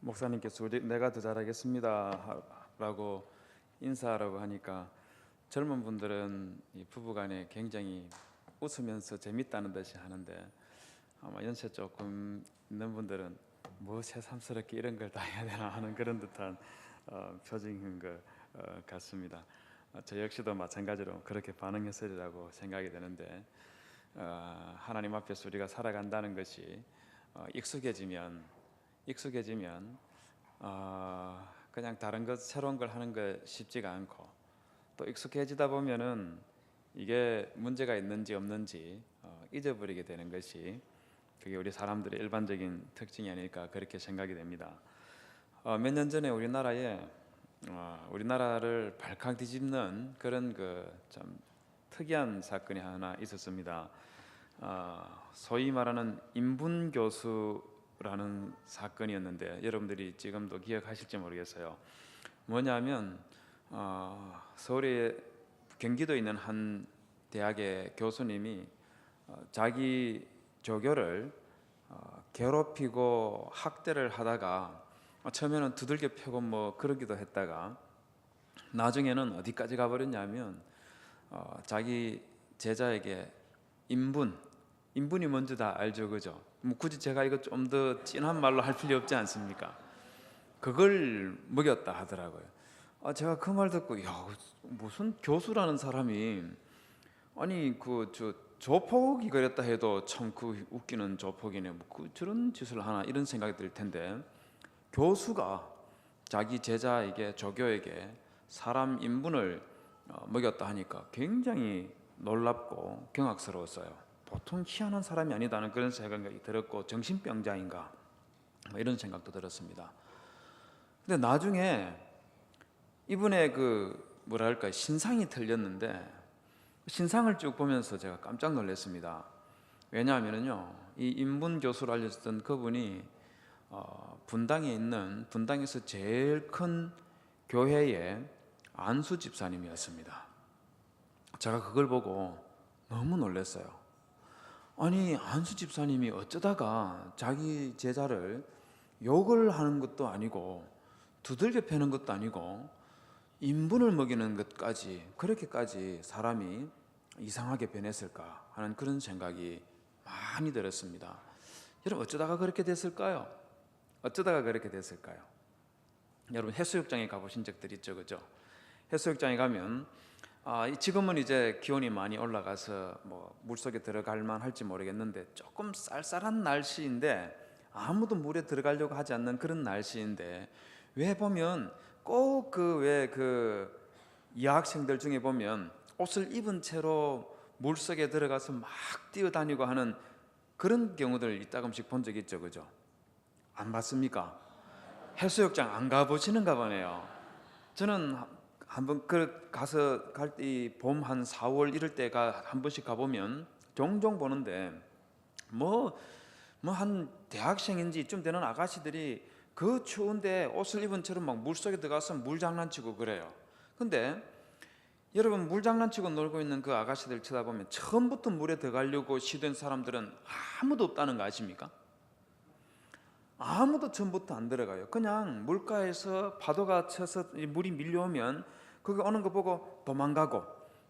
목사님께서 내가 더 잘하겠습니다 라고 인사하라고 하니까 젊은 분들은 이 부부간에 굉장히 웃으면서 재밌다는 듯이 하는데, 아마 연세 조금 있는 분들은 뭐 새삼스럽게 이런 걸 다 해야 되나 하는 그런 듯한 표정인 것 같습니다. 저 역시도 마찬가지로 그렇게 반응했으리라고 생각이 되는데, 하나님 앞에서 우리가 살아간다는 것이 익숙해지면 그냥 다른 것 새로운 걸 하는 거 쉽지가 않고, 또 익숙해지다 보면은 이게 문제가 있는지 없는지 잊어버리게 되는 것이, 그게 우리 사람들의 일반적인 특징이 아닐까 그렇게 생각이 됩니다. 몇 년 전에 우리나라를 발칵 뒤집는 그런 참 특이한 사건이 하나 있었습니다. 소위 말하는 인분교수라는 사건이었는데, 여러분들이 지금도 기억하실지 모르겠어요. 뭐냐면 서울에 경기도에 있는 한 대학의 교수님이 자기 조교를 괴롭히고 학대를 하다가, 처음에는 두들겨 패고 뭐 그러기도 했다가 나중에는 어디까지 가버렸냐면 자기 제자에게 인분이 뭔지 다 알죠, 그죠? 뭐 굳이 제가 이거 좀 더 진한 말로 할 필요 없지 않습니까? 그걸 먹였다 하더라고요. 제가 그 말 듣고, 야, 무슨 교수라는 사람이, 아니 조폭이 그랬다 해도 참 그 웃기는 조폭이네, 뭐 저런 짓을 하나, 이런 생각이 들 텐데, 교수가 자기 제자에게, 조교에게 사람 인분을 먹였다 하니까 굉장히 놀랍고 경악스러웠어요. 보통 희한한 사람이 아니다는 그런 생각이 들었고, 정신병자인가 뭐 이런 생각도 들었습니다. 근데 나중에 이분의 뭐랄까 신상이 틀렸는데, 신상을 쭉 보면서 제가 깜짝 놀랐습니다. 왜냐하면요, 이 인분 교수로 알려졌던 그분이 분당에서 제일 큰 교회의 안수 집사님이었습니다. 제가 그걸 보고 너무 놀랐어요. 아니, 안수 집사님이 어쩌다가 자기 제자를 욕을 하는 것도 아니고 두들겨 패는 것도 아니고 인분을 먹이는 것까지, 그렇게까지 사람이 이상하게 변했을까 하는 그런 생각이 많이 들었습니다. 여러분, 어쩌다가 그렇게 됐을까요? 여러분, 해수욕장에 가보신 적들 있죠, 그죠? 해수욕장에 가면 지금은 이제 기온이 많이 올라가서 뭐 물속에 들어갈 만할지 모르겠는데, 조금 쌀쌀한 날씨인데, 아무도 물에 들어가려고 하지 않는 그런 날씨인데, 왜 보면 꼭 여학생들 중에 보면 옷을 입은 채로 물속에 들어가서 막 뛰어다니고 하는 그런 경우들 이따금씩 본 적 있죠, 그죠? 안 봤습니까? 해수욕장 안 가보시는가 보네요. 저는 한번 가서 갈 때 봄 한 4월 이럴 때가 한 번씩 가보면 종종 보는데, 뭐 한 대학생인지 이쯤 되는 아가씨들이 그 추운데 옷을 입은 채로 막 물속에 들어가서 물 장난치고 그래요. 근데 여러분, 물 장난치고 놀고 있는 그 아가씨들 쳐다보면 처음부터 물에 들어가려고 시도한 사람들은 아무도 없다는 거 아십니까? 아무도 처음부터 안 들어가요. 그냥 물가에서 파도가 쳐서 물이 밀려오면 거기 오는 거 보고 도망가고,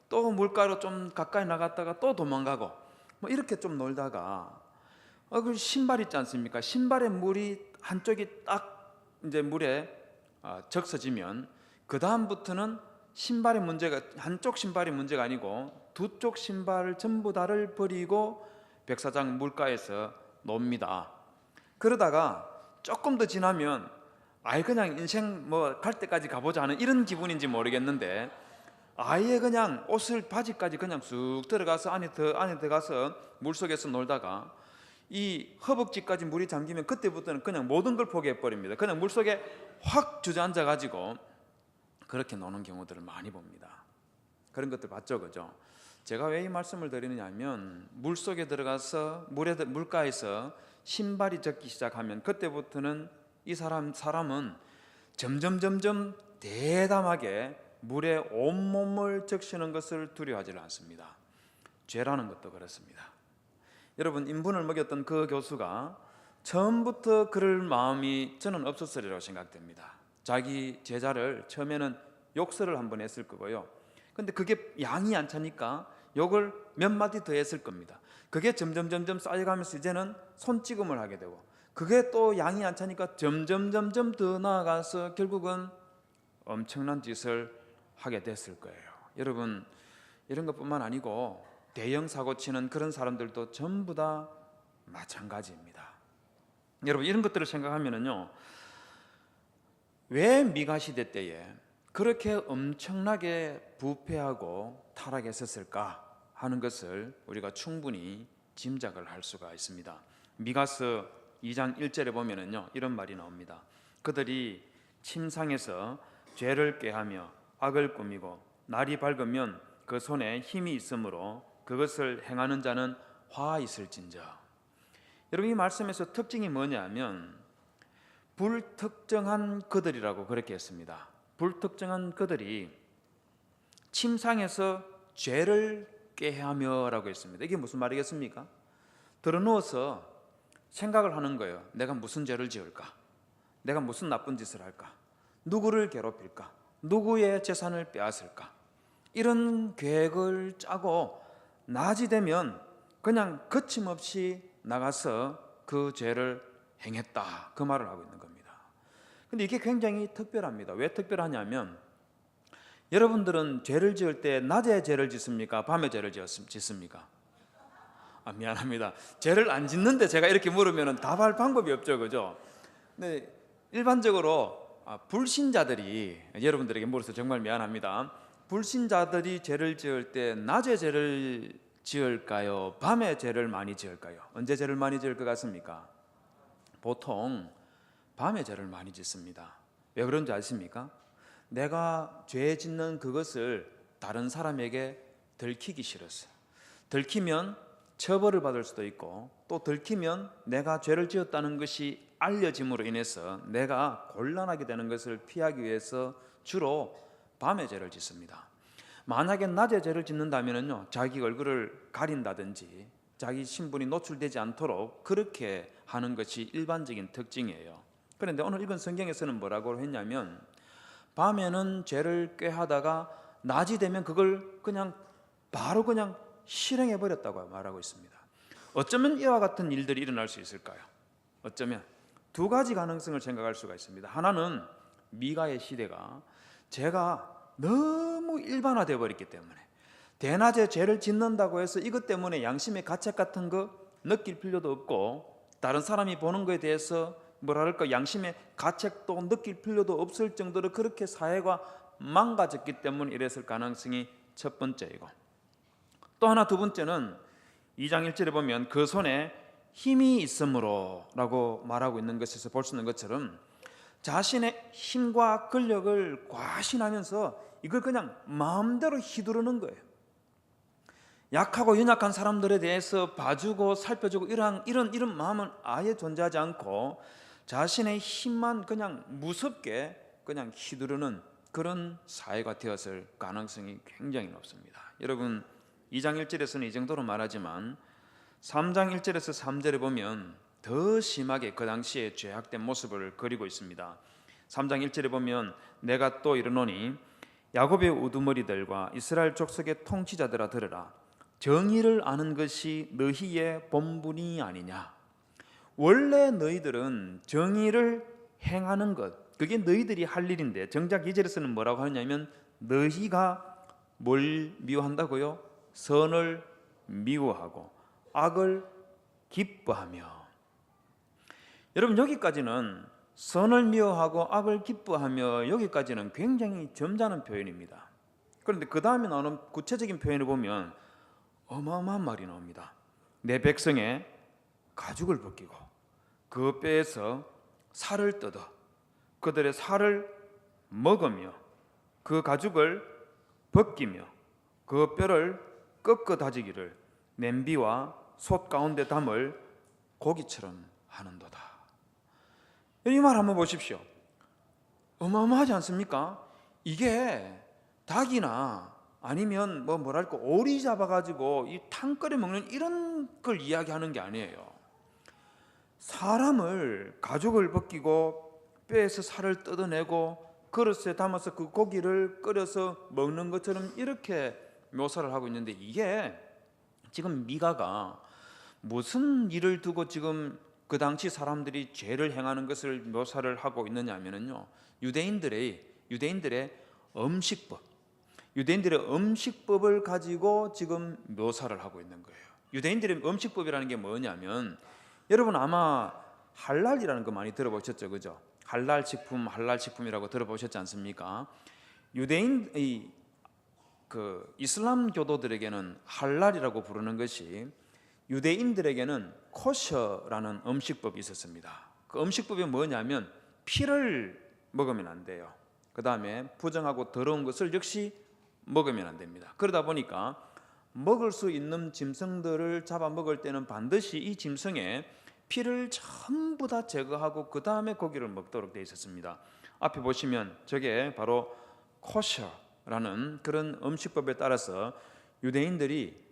또 물가로 좀 가까이 나갔다가 또 도망가고, 뭐 이렇게 좀 놀다가 그 신발 있지 않습니까? 신발에 물이 한쪽이 딱 이제 물에 적셔지면 그 다음부터는 신발의 문제가, 한쪽 신발이 문제가 아니고 두 쪽 신발을 전부 다를 버리고 백사장 물가에서 놉니다. 그러다가 조금 더 지나면 아예 그냥 인생 뭐 갈 때까지 가보자 하는 이런 기분인지 모르겠는데, 아예 그냥 옷을, 바지까지 그냥 쑥 들어가서 안에 들어가서 물속에서 놀다가 이 허벅지까지 물이 잠기면 그때부터는 그냥 모든 걸 포기해 버립니다. 그냥 물속에 확 주저앉아 가지고 그렇게 노는 경우들을 많이 봅니다. 그런 것들 봤죠, 그죠? 제가 왜 이 말씀을 드리느냐 하면, 물속에 들어가서 물가에서 신발이 젖기 시작하면 그때부터는 이 사람은 점점 대담하게 물에 온몸을 적시는 것을 두려워하지 않습니다. 죄라는 것도 그렇습니다. 여러분, 인분을 먹였던 그 교수가 처음부터 그럴 마음이 저는 없었으리라고 생각됩니다. 자기 제자를 처음에는 욕설을 한번 했을 거고요. 근데 그게 양이 안 차니까 욕을 몇 마디 더 했을 겁니다. 그게 점점 쌓여가면서 이제는 손찌검을 하게 되고, 그게 또 양이 안 차니까 점점 더 나아가서 결국은 엄청난 짓을 하게 됐을 거예요. 여러분, 이런 것뿐만 아니고 대형 사고 치는 그런 사람들도 전부 다 마찬가지입니다. 여러분, 이런 것들을 생각하면은요, 왜 미가 시대 때에 그렇게 엄청나게 부패하고 타락했었을까 하는 것을 우리가 충분히 짐작을 할 수가 있습니다. 미가서 2장 1절에 보면은요, 이런 말이 나옵니다. 그들이 침상에서 죄를 꾀하며 악을 꾸미고 날이 밝으면 그 손에 힘이 있으므로 그것을 행하는 자는 화 있을진저. 여러분, 이 말씀에서 특징이 뭐냐면 불특정한 그들이라고 그렇게 했습니다. 불특정한 그들이 침상에서 죄를 꾀하며라고 했습니다. 이게 무슨 말이겠습니까? 들어누워서 생각을 하는 거예요. 내가 무슨 죄를 지을까? 내가 무슨 나쁜 짓을 할까? 누구를 괴롭힐까? 누구의 재산을 빼앗을까? 이런 계획을 짜고 낮이 되면 그냥 거침없이 나가서 그 죄를 행했다, 그 말을 하고 있는 겁니다. 근데 이게 굉장히 특별합니다. 왜 특별하냐면, 여러분들은 죄를 지을 때 낮에 죄를 짓습니까? 밤에 죄를 짓습니까? 미안합니다. 죄를 안 짓는데 제가 이렇게 물으면 답할 방법이 없죠, 그죠? 근데 일반적으로 불신자들이, 여러분들에게 물어서 정말 미안합니다. 불신자들이 죄를 지을 때 낮에 죄를 지을까요? 밤에 죄를 많이 지을까요? 언제 죄를 많이 지을 것 같습니까? 보통 밤에 죄를 많이 짓습니다. 왜 그런지 아십니까? 내가 죄 짓는 그것을 다른 사람에게 들키기 싫었어요. 들키면 처벌을 받을 수도 있고, 또 들키면 내가 죄를 지었다는 것이 알려짐으로 인해서 내가 곤란하게 되는 것을 피하기 위해서 주로 밤에 죄를 짓습니다. 만약에 낮에 죄를 짓는다면요, 자기 얼굴을 가린다든지 자기 신분이 노출되지 않도록 그렇게 하는 것이 일반적인 특징이에요. 그런데 오늘 읽은 성경에서는 뭐라고 했냐면, 밤에는 죄를 꾀하다가 낮이 되면 그걸 바로 실행해 버렸다고 말하고 있습니다. 어쩌면 이와 같은 일들이 일어날 수 있을까요? 어쩌면 두 가지 가능성을 생각할 수가 있습니다. 하나는 미가의 시대가 죄가 너무 일반화되어 버렸기 때문에, 대낮에 죄를 짓는다고 해서 이것 때문에 양심의 가책 같은 거 느낄 필요도 없고, 다른 사람이 보는 것에 대해서 양심의 가책도 느낄 필요도 없을 정도로 그렇게 사회가 망가졌기 때문에 이랬을 가능성이 첫 번째이고, 또 하나 두 번째는 2장 1절에 보면 그 손에 힘이 있으므로 라고 말하고 있는 것에서 볼 수 있는 것처럼, 자신의 힘과 권력을 과신하면서 이걸 그냥 마음대로 휘두르는 거예요. 약하고 연약한 사람들에 대해서 봐주고 살펴주고 이런 마음은 아예 존재하지 않고, 자신의 힘만 그냥 무섭게 그냥 휘두르는 그런 사회가 되었을 가능성이 굉장히 높습니다. 여러분, 2장 1절에서는 이 정도로 말하지만 3장 1절에서 3절에 보면 더 심하게 그 당시에 죄악된 모습을 그리고 있습니다. 3장 1절에 보면 내가 또 이르노니 야곱의 우두머리들과 이스라엘 족속의 통치자들아 들으라. 정의를 아는 것이 너희의 본분이 아니냐. 원래 너희들은 정의를 행하는 것, 그게 너희들이 할 일인데, 정작 2절에서는 뭐라고 하냐면 너희가 뭘 미워한다고요? 선을 미워하고 악을 기뻐하며. 여러분, 여기까지는 선을 미워하고 악을 기뻐하며, 여기까지는 굉장히 점잖은 표현입니다. 그런데 그 다음에 나오는 구체적인 표현을 보면 어마어마한 말이 나옵니다. 내 백성의 가죽을 벗기고 그 뼈에서 살을 뜯어 그들의 살을 먹으며 그 가죽을 벗기며 그 뼈를 꺾어 다지기를 냄비와 솥 가운데 담을 고기처럼 하는도다. 이 말 한번 보십시오. 어마어마하지 않습니까? 이게 닭이나 아니면 오리 잡아가지고 이 탕 끓여 먹는 이런 걸 이야기하는 게 아니에요. 사람을 가죽을 벗기고 뼈에서 살을 뜯어내고 그릇에 담아서 그 고기를 끓여서 먹는 것처럼 이렇게 묘사를 하고 있는데, 이게 지금 미가가 무슨 일을 두고 지금 그 당시 사람들이 죄를 행하는 것을 묘사를 하고 있느냐면요, 유대인들의 음식법, 유대인들의 음식법을 가지고 지금 묘사를 하고 있는 거예요. 유대인들의 음식법이라는 게 뭐냐면, 여러분 아마 할랄이라는 거 많이 들어보셨죠, 그죠? 할랄 식품이라고 들어보셨지 않습니까? 유대인 그 이슬람 교도들에게는 할랄이라고 부르는 것이, 유대인들에게는 코셔라는 음식법이 있었습니다. 그 음식법이 뭐냐면 피를 먹으면 안 돼요. 그 다음에 부정하고 더러운 것을 역시 먹으면 안 됩니다. 그러다 보니까 먹을 수 있는 짐승들을 잡아 먹을 때는 반드시 이 짐승의 피를 전부 다 제거하고 그 다음에 고기를 먹도록 되어 있었습니다. 앞에 보시면 저게 바로 코셔라는 그런 음식법에 따라서 유대인들이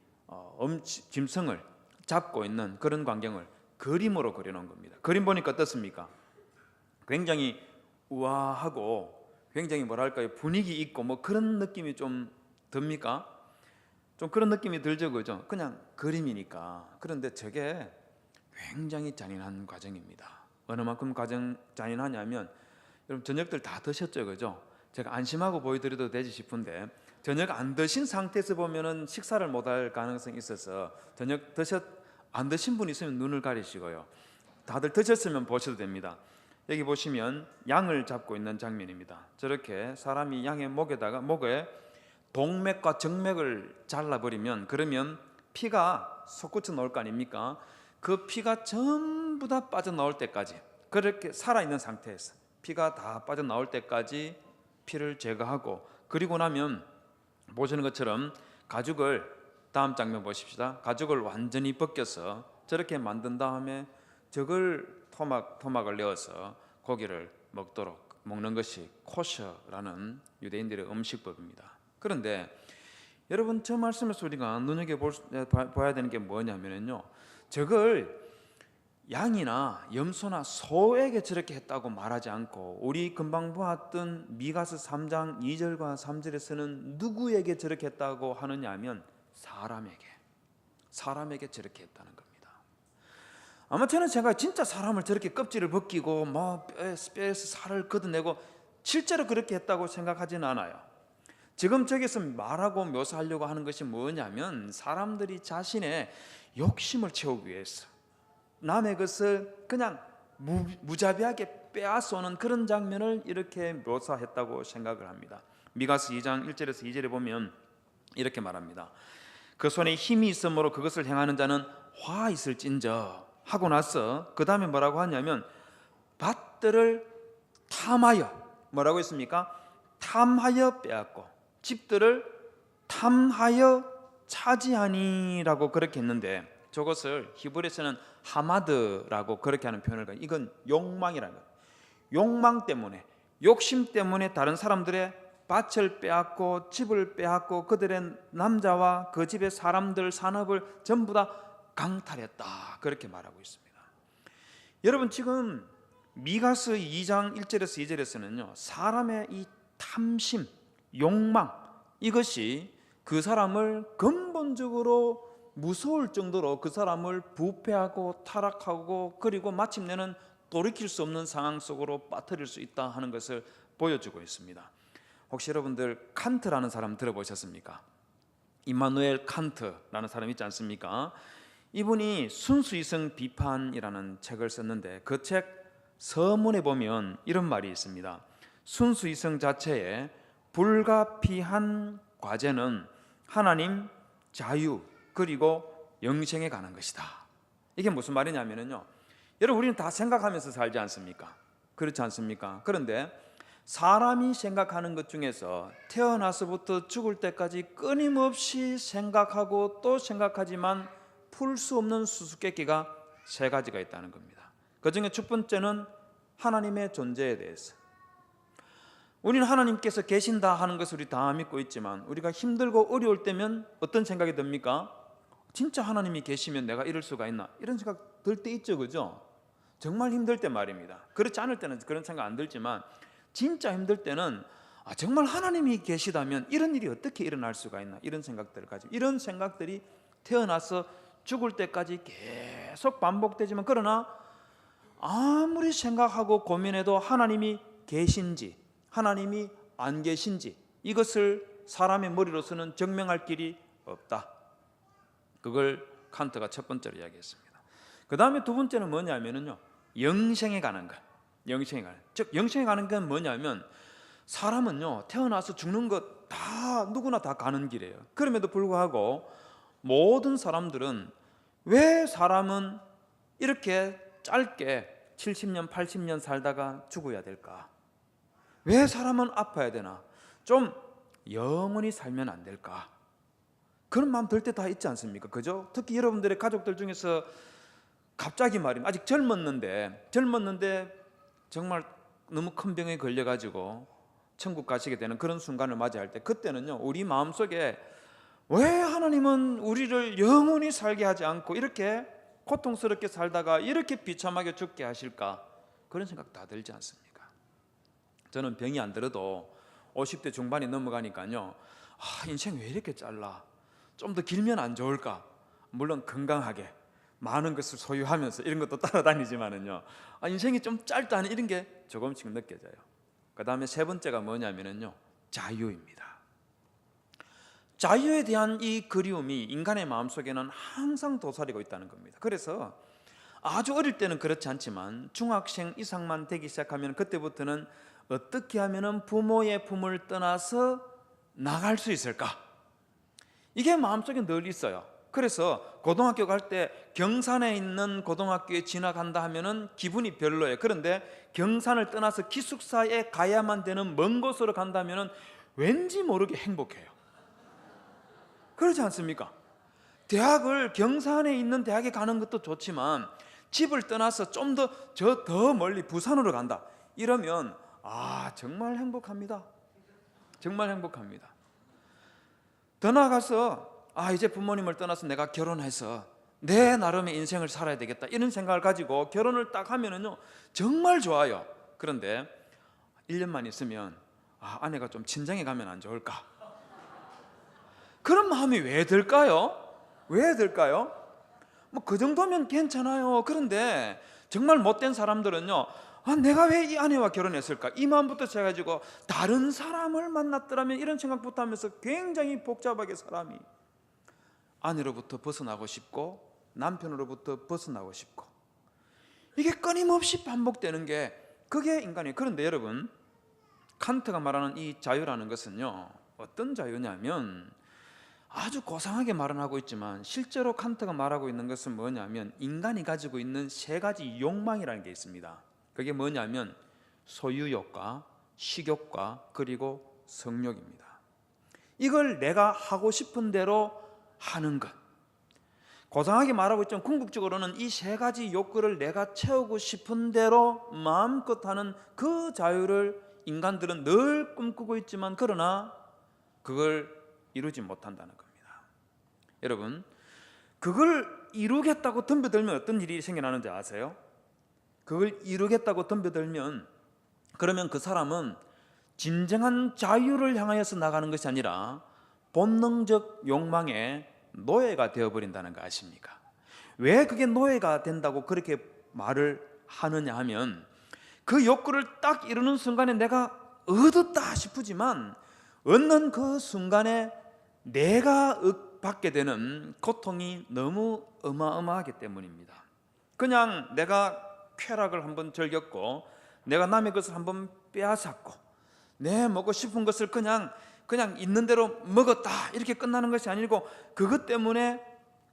짐승을 잡고 있는 그런 광경을 그림으로 그려놓은 겁니다. 그림 보니까 어떻습니까? 굉장히 우아하고 굉장히 뭐랄까요, 분위기 있고 뭐 그런 느낌이 좀 듭니까? 좀 그런 느낌이 들죠, 그죠? 그냥 그림이니까. 그런데 저게 굉장히 잔인한 과정입니다. 어느 만큼 잔인하냐면, 여러분 저녁들 다 드셨죠, 그죠? 제가 안심하고 보여드려도 되지 싶은데, 저녁 안 드신 상태에서 보면은 식사를 못할 가능성이 있어서 저녁 안 드신 분 있으면 눈을 가리시고요. 다들 드셨으면 보셔도 됩니다. 여기 보시면 양을 잡고 있는 장면입니다. 저렇게 사람이 양의 목에 동맥과 정맥을 잘라버리면, 그러면 피가 솟구쳐 나올 거 아닙니까? 그 피가 전부 다 빠져나올 때까지, 그렇게 살아있는 상태에서 피가 다 빠져나올 때까지 피를 제거하고, 그리고 나면 보시는 것처럼 가죽을, 다음 장면 보십시다. 가죽을 완전히 벗겨서 저렇게 만든 다음에 저걸 토막을 내어서 고기를 먹는 것이 코셔라는 유대인들의 음식법입니다. 그런데 여러분, 저 말씀에서 우리가 눈여겨봐야 되는 게 뭐냐면요, 저걸 양이나 염소나 소에게 저렇게 했다고 말하지 않고, 우리 금방 보았던 미가서 3장 2절과 3절에서는 누구에게 저렇게 했다고 하느냐 하면 사람에게 저렇게 했다는 겁니다. 아마 저는 제가 진짜 사람을 저렇게 껍질을 벗기고 뭐 뼈에서 살을 걷어내고 실제로 그렇게 했다고 생각하지는 않아요. 지금 저기서 말하고 묘사하려고 하는 것이 뭐냐면, 사람들이 자신의 욕심을 채우기 위해서 남의 것을 그냥 무자비하게 빼앗아오는 그런 장면을 이렇게 묘사했다고 생각을 합니다. 미가서 2장 1절에서 2절에 보면 이렇게 말합니다. 그 손에 힘이 있으므로 그것을 행하는 자는 화 있을진저 하고 나서 그 다음에 뭐라고 하냐면, 밭들을 탐하여, 뭐라고 했습니까? 탐하여 빼앗고 집들을 탐하여 차지하니라고 그렇게 했는데, 저것을 히브리에서는 하마드라고 그렇게 하는 표현을 가요. 이건 욕망이라는 거예요. 욕망 때문에, 욕심 때문에 다른 사람들의 밭을 빼앗고 집을 빼앗고 그들의 남자와 그 집의 사람들 산업을 전부 다 강탈했다, 그렇게 말하고 있습니다. 여러분, 지금 미가서 2장 1절에서 2절에서는요, 사람의 이 탐심, 욕망, 이것이 그 사람을 근본적으로 무서울 정도로 그 사람을 부패하고 타락하고, 그리고 마침내는 돌이킬 수 없는 상황 속으로 빠뜨릴 수 있다 하는 것을 보여주고 있습니다. 혹시 여러분들 칸트라는 사람 들어보셨습니까? 임마누엘 칸트라는 사람 있지 않습니까? 이분이 순수이성 비판이라는 책을 썼는데, 그 책 서문에 보면 이런 말이 있습니다. 순수이성 자체에 불가피한 과제는 하나님, 자유, 그리고 영생에 관한 것이다. 이게 무슨 말이냐면요, 여러분 우리는 다 생각하면서 살지 않습니까? 그렇지 않습니까? 그런데 사람이 생각하는 것 중에서 태어나서부터 죽을 때까지 끊임없이 생각하고 또 생각하지만 풀 수 없는 수수께끼가 3가지가 있다는 겁니다. 그 중에 첫 번째는 하나님의 존재에 대해서. 우리는 하나님께서 계신다 하는 것을 우리 다 믿고 있지만, 우리가 힘들고 어려울 때면 어떤 생각이 듭니까? 진짜 하나님이 계시면 내가 이럴 수가 있나? 이런 생각 들 때 있죠, 그죠? 정말 힘들 때 말입니다. 그렇지 않을 때는 그런 생각 안 들지만 진짜 힘들 때는 정말 하나님이 계시다면 이런 일이 어떻게 일어날 수가 있나, 이런 생각들을 가지고, 이런 생각들이 태어나서 죽을 때까지 계속 반복되지만, 그러나 아무리 생각하고 고민해도 하나님이 계신지 하나님이 안 계신지 이것을 사람의 머리로서는 증명할 길이 없다. 그걸 칸트가 첫 번째로 이야기했습니다. 그 다음에 두 번째는 뭐냐면요, 영생에 관한 것. 영생에 관한, 즉 영생에 관한 건 뭐냐면, 사람은요 태어나서 죽는 것 다 누구나 다 가는 길이에요. 그럼에도 불구하고 모든 사람들은, 왜 사람은 이렇게 짧게 70년 80년 살다가 죽어야 될까? 왜 사람은 아파야 되나? 좀 영원히 살면 안 될까? 그런 마음 들 때 다 있지 않습니까? 그죠? 특히 여러분들의 가족들 중에서 갑자기 말입니다, 아직 젊었는데 정말 너무 큰 병에 걸려가지고 천국 가시게 되는 그런 순간을 맞이할 때, 그때는요 우리 마음속에 왜 하나님은 우리를 영원히 살게 하지 않고 이렇게 고통스럽게 살다가 이렇게 비참하게 죽게 하실까? 그런 생각 다 들지 않습니까? 저는 병이 안 들어도 50대 중반이 넘어가니까요, 인생 왜 이렇게 짧나? 좀 더 길면 안 좋을까? 물론 건강하게 많은 것을 소유하면서 이런 것도 따라다니지만은요, 인생이 좀 짧다는 이런 게 조금씩 느껴져요. 그 다음에 세 번째가 뭐냐면요, 자유입니다. 자유에 대한 이 그리움이 인간의 마음속에는 항상 도사리고 있다는 겁니다. 그래서 아주 어릴 때는 그렇지 않지만 중학생 이상만 되기 시작하면, 그때부터는 어떻게 하면 부모의 품을 떠나서 나갈 수 있을까? 이게 마음속에 늘 있어요. 그래서 고등학교 갈 때 경산에 있는 고등학교에 지나간다 하면은 기분이 별로예요. 그런데 경산을 떠나서 기숙사에 가야만 되는 먼 곳으로 간다면은 왠지 모르게 행복해요. 그렇지 않습니까? 대학을 경산에 있는 대학에 가는 것도 좋지만 집을 떠나서 좀 더 멀리 부산으로 간다 이러면 정말 행복합니다. 정말 행복합니다. 더 나아가서 이제 부모님을 떠나서 내가 결혼해서 내 나름의 인생을 살아야 되겠다 이런 생각을 가지고 결혼을 딱 하면은요 정말 좋아요. 그런데 1년만 있으면 아내가 좀 친정에 가면 안 좋을까? 그런 마음이 왜 들까요? 왜 들까요? 뭐 그 정도면 괜찮아요. 그런데 정말 못된 사람들은요, 내가 왜 이 아내와 결혼했을까? 이 마음부터 시작해가지고 다른 사람을 만났더라면 이런 생각부터 하면서 굉장히 복잡하게 사람이 아내로부터 벗어나고 싶고 남편으로부터 벗어나고 싶고, 이게 끊임없이 반복되는 게 그게 인간이에요. 그런데 여러분, 칸트가 말하는 이 자유라는 것은요 어떤 자유냐면, 아주 고상하게 말은 하고 있지만 실제로 칸트가 말하고 있는 것은 뭐냐면, 인간이 가지고 있는 세 가지 욕망이라는 게 있습니다. 그게 뭐냐면 소유욕과 식욕과 그리고 성욕입니다. 이걸 내가 하고 싶은 대로 하는 것. 고상하게 말하고 있지만 궁극적으로는 이 세 가지 욕구를 내가 채우고 싶은 대로 마음껏 하는 그 자유를 인간들은 늘 꿈꾸고 있지만, 그러나 그걸 이루지 못한다는 겁니다. 여러분, 그걸 이루겠다고 덤벼들면 어떤 일이 생겨나는지 아세요? 그걸 이루겠다고 덤벼들면, 그러면 그 사람은 진정한 자유를 향하여서 나가는 것이 아니라 본능적 욕망의 노예가 되어버린다는 거 아십니까? 왜 그게 노예가 된다고 그렇게 말을 하느냐 하면, 그 욕구를 딱 이루는 순간에 내가 얻었다 싶으지만 얻는 그 순간에 내가 받게 되는 고통이 너무 어마어마하기 때문입니다. 그냥 내가 쾌락을 한번 즐겼고 내가 남의 것을 한번 빼앗았고 내 먹고 싶은 것을 그냥 있는 대로 먹었다 이렇게 끝나는 것이 아니고, 그것 때문에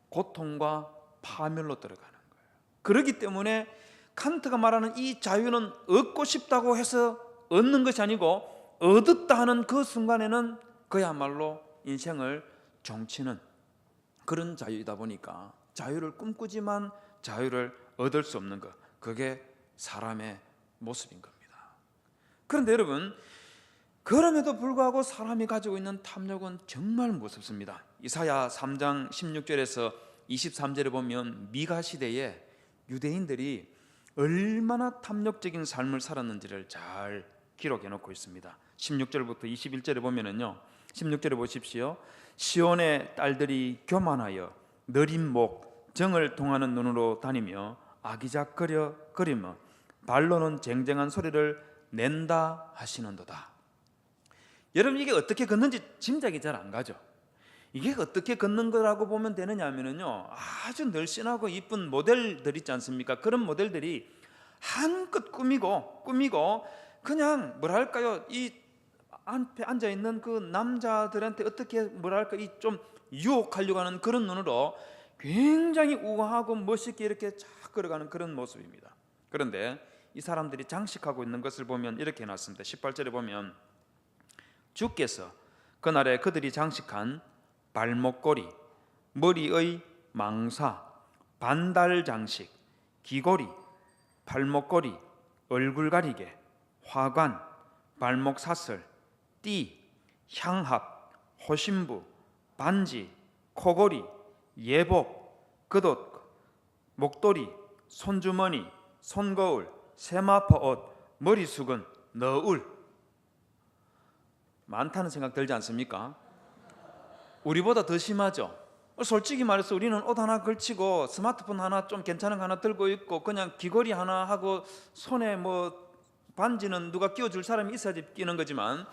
고통과 파멸로 들어가는 거예요. 그렇기 때문에 칸트가 말하는 이 자유는 얻고 싶다고 해서 얻는 것이 아니고, 얻었다 하는 그 순간에는 그야말로 인생을 종치는 그런 자유이다 보니까, 자유를 꿈꾸지만 자유를 얻을 수 없는 것, 그게 사람의 모습인 겁니다. 그런데 여러분, 그럼에도 불구하고 사람이 가지고 있는 탐욕은 정말 무섭습니다. 이사야 3장 16절에서 23절에 보면 미가 시대에 유대인들이 얼마나 탐욕적인 삶을 살았는지를 잘 기록해 놓고 있습니다. 16절부터 21절에 보면은요, 16절에 보십시오. 시온의 딸들이 교만하여 느린 목 정을 통하는 눈으로 다니며 아기작거려 거리며 발로는 쟁쟁한 소리를 낸다 하시는도다. 여러분, 이게 어떻게 걷는지 짐작이 잘 안 가죠. 이게 어떻게 걷는 거라고 보면 되느냐 하면은요, 아주 늘씬하고 이쁜 모델들 있지 않습니까? 그런 모델들이 한껏 꾸미고 그냥 뭐랄까요, 이 앞에 앉아 있는 그 남자들한테 어떻게 뭐랄까 이 좀 유혹하려고 하는 그런 눈으로 굉장히 우아하고 멋있게 이렇게 쫙 걸어가는 그런 모습입니다. 그런데 이 사람들이 장식하고 있는 것을 보면 이렇게 해놨습니다. 18절에 보면 주께서 그날에 그들이 장식한 발목걸이, 머리의 망사, 반달 장식, 귀걸이, 발목걸이, 얼굴 가리개, 화관, 발목 사슬, 띠, 향합, 호신부, 반지, 코걸이, 예복, 겉옷, 목도리, 손주머니, 손거울, 세마포옷, 머리수건, 너울. 많다는 생각 들지 않습니까? 우리보다 더 심하죠. 솔직히 말해서 우리는 옷 하나 걸치고 스마트폰 하나 좀 괜찮은 거 하나 들고 있고 그냥 귀걸이 하나 하고 손에 뭐 반지는 누가 끼워줄 사람이 있어야지 끼는 거지만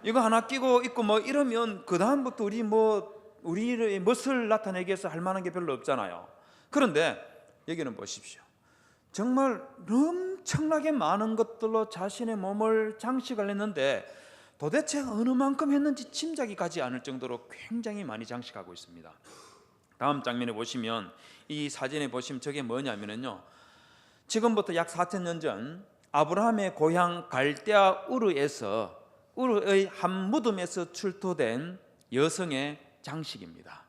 이거 하나 끼고 있고 뭐 이러면 그 다음부터 우리의 멋을 나타내기 위해서 할 만한 게 별로 없잖아요. 그런데 여기는 보십시오. 정말 엄청나게 많은 것들로 자신의 몸을 장식을 했는데 도대체 어느 만큼 했는지 짐작이 가지 않을 정도로 굉장히 많이 장식하고 있습니다. 다음 장면에 보시면 이 사진에 보시면 저게 뭐냐면요, 지금부터 약 4,000년 전 아브라함의 고향 갈대아 우르의 한 무덤에서 출토된 여성의 장식입니다.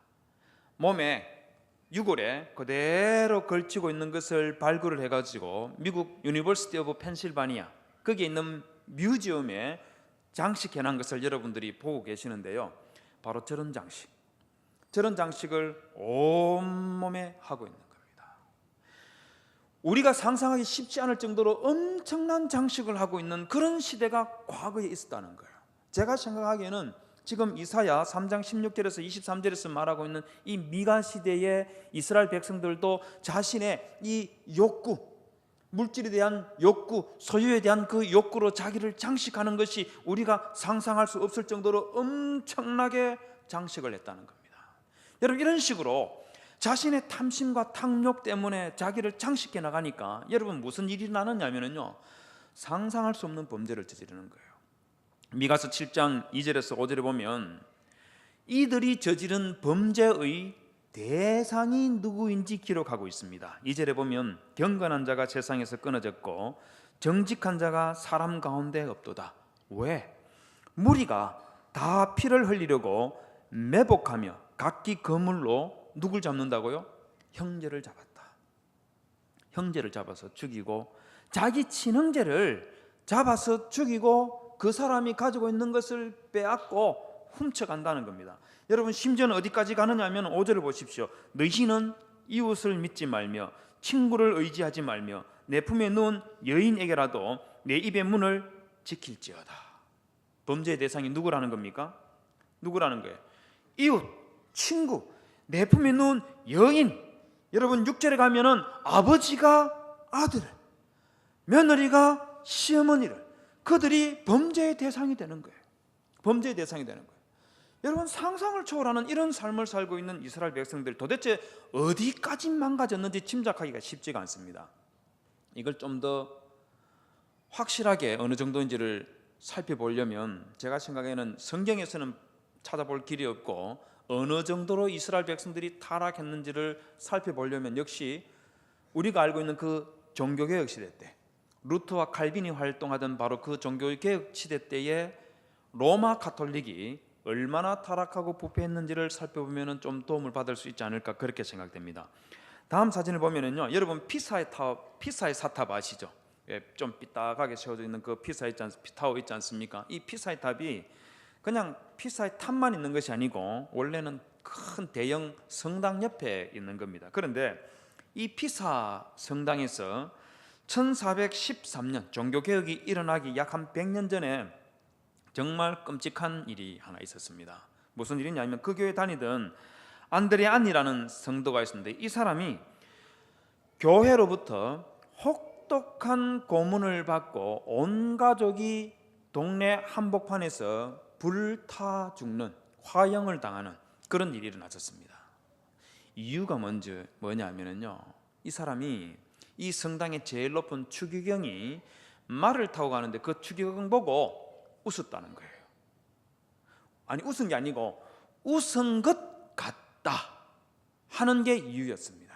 몸에 유골에 그대로 걸치고 있는 것을 발굴을 해가지고 미국 유니버시티 오브 펜실바니아 거기에 있는 뮤지엄에 장식해놓은 것을 여러분들이 보고 계시는데요, 바로 저런 장식을 온몸에 하고 있는 겁니다. 우리가 상상하기 쉽지 않을 정도로 엄청난 장식을 하고 있는 그런 시대가 과거에 있었다는 거예요. 제가 생각하기에는 지금 이사야 3장 16절에서 23절에서 말하고 있는 이 미가 시대의 이스라엘 백성들도 자신의 이 욕구, 물질에 대한 욕구, 소유에 대한 그 욕구로 자기를 장식하는 것이 우리가 상상할 수 없을 정도로 엄청나게 장식을 했다는 겁니다. 여러분, 이런 식으로 자신의 탐심과 탐욕 때문에 자기를 장식해 나가니까 여러분 무슨 일이 나느냐면요, 상상할 수 없는 범죄를 저지르는 거예요. 미가서 7장 2절에서 5절에 보면 이들이 저지른 범죄의 대상이 누구인지 기록하고 있습니다. 2절에 보면 경건한 자가 세상에서 끊어졌고 정직한 자가 사람 가운데 없도다. 왜? 무리가 다 피를 흘리려고 매복하며 각기 거물로 누굴 잡는다고요? 형제를 잡았다. 형제를 잡아서 죽이고 자기 친형제를 잡아서 죽이고 그 사람이 가지고 있는 것을 빼앗고 훔쳐간다는 겁니다. 여러분, 심지어는 어디까지 가느냐 하면 5절을 보십시오. 너희는 이웃을 믿지 말며 친구를 의지하지 말며 내 품에 누운 여인에게라도 내 입의 문을 지킬지어다. 범죄의 대상이 누구라는 겁니까? 누구라는 거예요? 이웃, 친구, 내 품에 누운 여인. 여러분, 6절에 가면은 아버지가 아들을, 며느리가 시어머니를, 그들이 범죄의 대상이 되는 거예요. 범죄의 대상이 되는 거예요. 여러분, 상상을 초월하는 이런 삶을 살고 있는 이스라엘 백성들 도대체 어디까지 망가졌는지 짐작하기가 쉽지가 않습니다. 이걸 좀 더 확실하게 어느 정도인지를 살펴보려면 제가 생각에는 성경에서는 찾아볼 길이 없고 어느 정도로 이스라엘 백성들이 타락했는지를 살펴보려면 역시 우리가 알고 있는 그 종교개혁 시대 때 루트와 칼빈이 활동하던 바로 그 종교개혁 시대 때에 로마 카톨릭이 얼마나 타락하고 부패했는지를 살펴보면 좀 도움을 받을 수 있지 않을까 그렇게 생각됩니다. 다음 사진을 보면은요, 여러분 피사의 사탑 아시죠? 좀 삐딱하게 세워져 있는 그 피사의 타워 있지 않습니까? 이 피사의 탑이 그냥 피사의 탑만 있는 것이 아니고 원래는 큰 대형 성당 옆에 있는 겁니다. 그런데 이 피사 성당에서 1413년 종교개혁이 일어나기 약 한 100년 전에 정말 끔찍한 일이 하나 있었습니다. 무슨 일이냐면 그 교회 다니던 안드레안이라는 성도가 있었는데 이 사람이 교회로부터 혹독한 고문을 받고 온 가족이 동네 한복판에서 불타 죽는 화형을 당하는 그런 일이 일어났었습니다. 이유가 뭐냐면요, 이 사람이 이 성당의 제일 높은 추기경이 말을 타고 가는데 그 추기경 보고 웃었다는 거예요. 아니, 웃은 게 아니고 웃은 것 같다 하는 게 이유였습니다.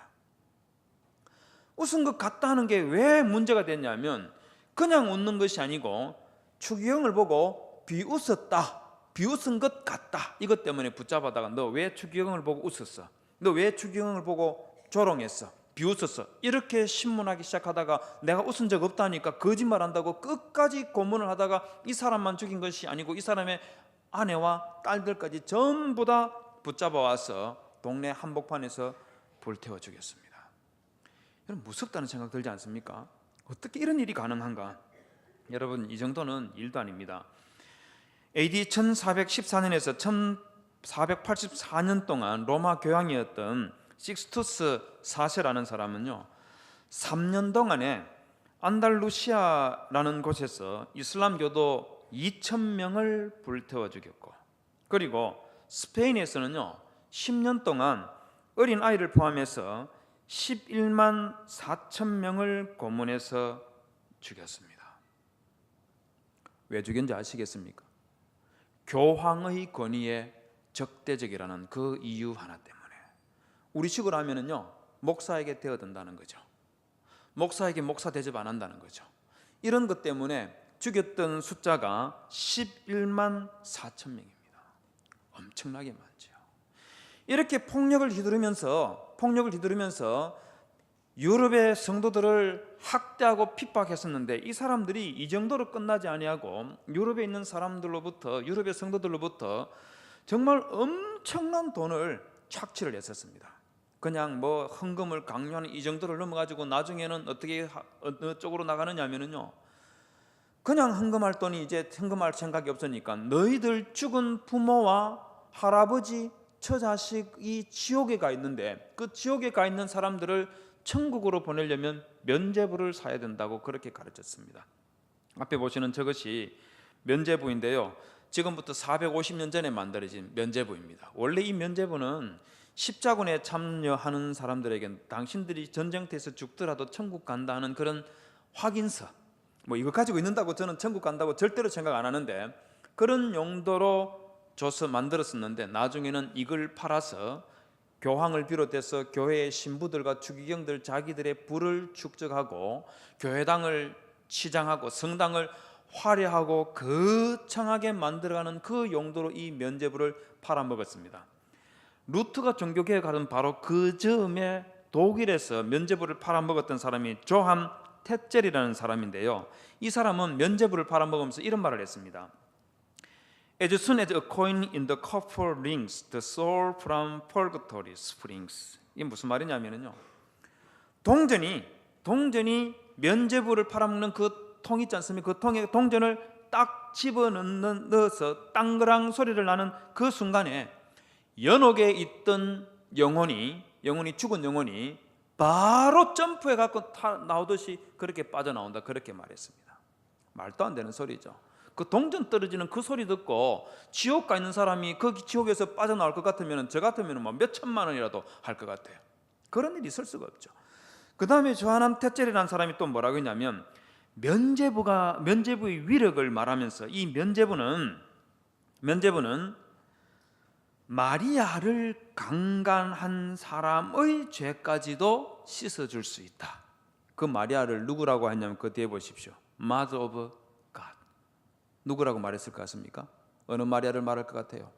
웃은 것 같다 하는 게 왜 문제가 됐냐면 그냥 웃는 것이 아니고 추기경을 보고 비웃었다, 비웃은 것 같다, 이것 때문에 붙잡아다가 너 왜 추기경을 보고 웃었어? 너 왜 추기경을 보고 조롱했어? 비웃었어? 이렇게 신문하기 시작하다가 내가 웃은 적 없다니까 거짓말한다고 끝까지 고문을 하다가 이 사람만 죽인 것이 아니고 이 사람의 아내와 딸들까지 전부 다 붙잡아 와서 동네 한복판에서 불태워 죽였습니다. 여러분, 무섭다는 생각 들지 않습니까? 어떻게 이런 일이 가능한가? 여러분, 이 정도는 일도 아닙니다. AD 1414년에서 1484년 동안 로마 교황이었던 식스투스 4세라는 사람은요, 3년 동안에 안달루시아라는 곳에서 이슬람교도 2,000명을 불태워 죽였고, 그리고 스페인에서는요 10년 동안 어린 아이를 포함해서 11만 4천 명을 고문해서 죽였습니다. 왜 죽였는지 아시겠습니까? 교황의 권위에 적대적이라는 그 이유 하나 때문에. 우리식으로 하면은요, 목사에게 대어든다는 거죠. 목사에게 목사 대접 안 한다는 거죠. 이런 것 때문에 죽였던 숫자가 11만 4천 명입니다. 엄청나게 많죠. 이렇게 폭력을 휘두르면서 유럽의 성도들을 학대하고 핍박했었는데 이 사람들이 이 정도로 끝나지 아니하고 유럽의 성도들로부터 정말 엄청난 돈을 착취를 했었습니다. 그냥 뭐 헌금을 강요하는 이 정도를 넘어가지고 나중에는 어떻게 어느 쪽으로 나가느냐면요, 그냥 헌금할 돈이 이제 헌금할 생각이 없으니까 너희들 죽은 부모와 할아버지, 처자식이 지옥에 가 있는데 그 지옥에 가 있는 사람들을 천국으로 보내려면 면죄부를 사야 된다고 그렇게 가르쳤습니다. 앞에 보시는 저것이 면죄부인데요, 지금부터 450년 전에 만들어진 면죄부입니다. 원래 이 면죄부는 십자군에 참여하는 사람들에게 당신들이 전쟁터에서 죽더라도 천국 간다는 그런 확인서, 뭐 이거 가지고 있는다고 저는 천국 간다고 절대로 생각 안 하는데 그런 용도로 줘서 만들었었는데 나중에는 이걸 팔아서 교황을 비롯해서 교회의 신부들과 추기경들 자기들의 부를 축적하고 교회당을 치장하고 성당을 화려하고 거창하게 만들어가는 그 용도로 이 면죄부를 팔아먹었습니다. 루트가 종교개혁하던 바로 그 즈음에 독일에서 면죄부를 팔아먹었던 사람이 조함 테젤이라는 사람인데요, 이 사람은 면죄부를 팔아먹으면서 이런 말을 했습니다. As soon as a coin in the copper rings, the soul from purgatory springs. 이게 무슨 말이냐면요, 동전이 면죄부를 팔아먹는 그 통 있지 않습니까? 그 통에 동전을 딱 집어넣어서 땅그랑 소리를 나는 그 순간에 연옥에 있던 영혼이 죽은 영혼이 바로 점프해 갖고 나오듯이 그렇게 빠져나온다, 그렇게 말했습니다. 말도 안 되는 소리죠. 그 동전 떨어지는 그 소리 듣고 지옥 가 있는 사람이 그 지옥에서 빠져나올 것 같으면 저 같으면 뭐 몇 천만 원이라도 할 것 같아요. 그런 일이 있을 수가 없죠. 그 다음에 조하남 테젤이라는 사람이 또 뭐라고 했냐면 면죄부의 위력을 말하면서 이 면죄부는 마리아를 강간한 사람의 죄까지도 씻어줄 수 있다. 그 마리아를 누구라고 했냐면 그 뒤에 보십시오. Mother of God. 누구라고 말했을 것 같습니까? 어느 마리아를 말할 것 같아요?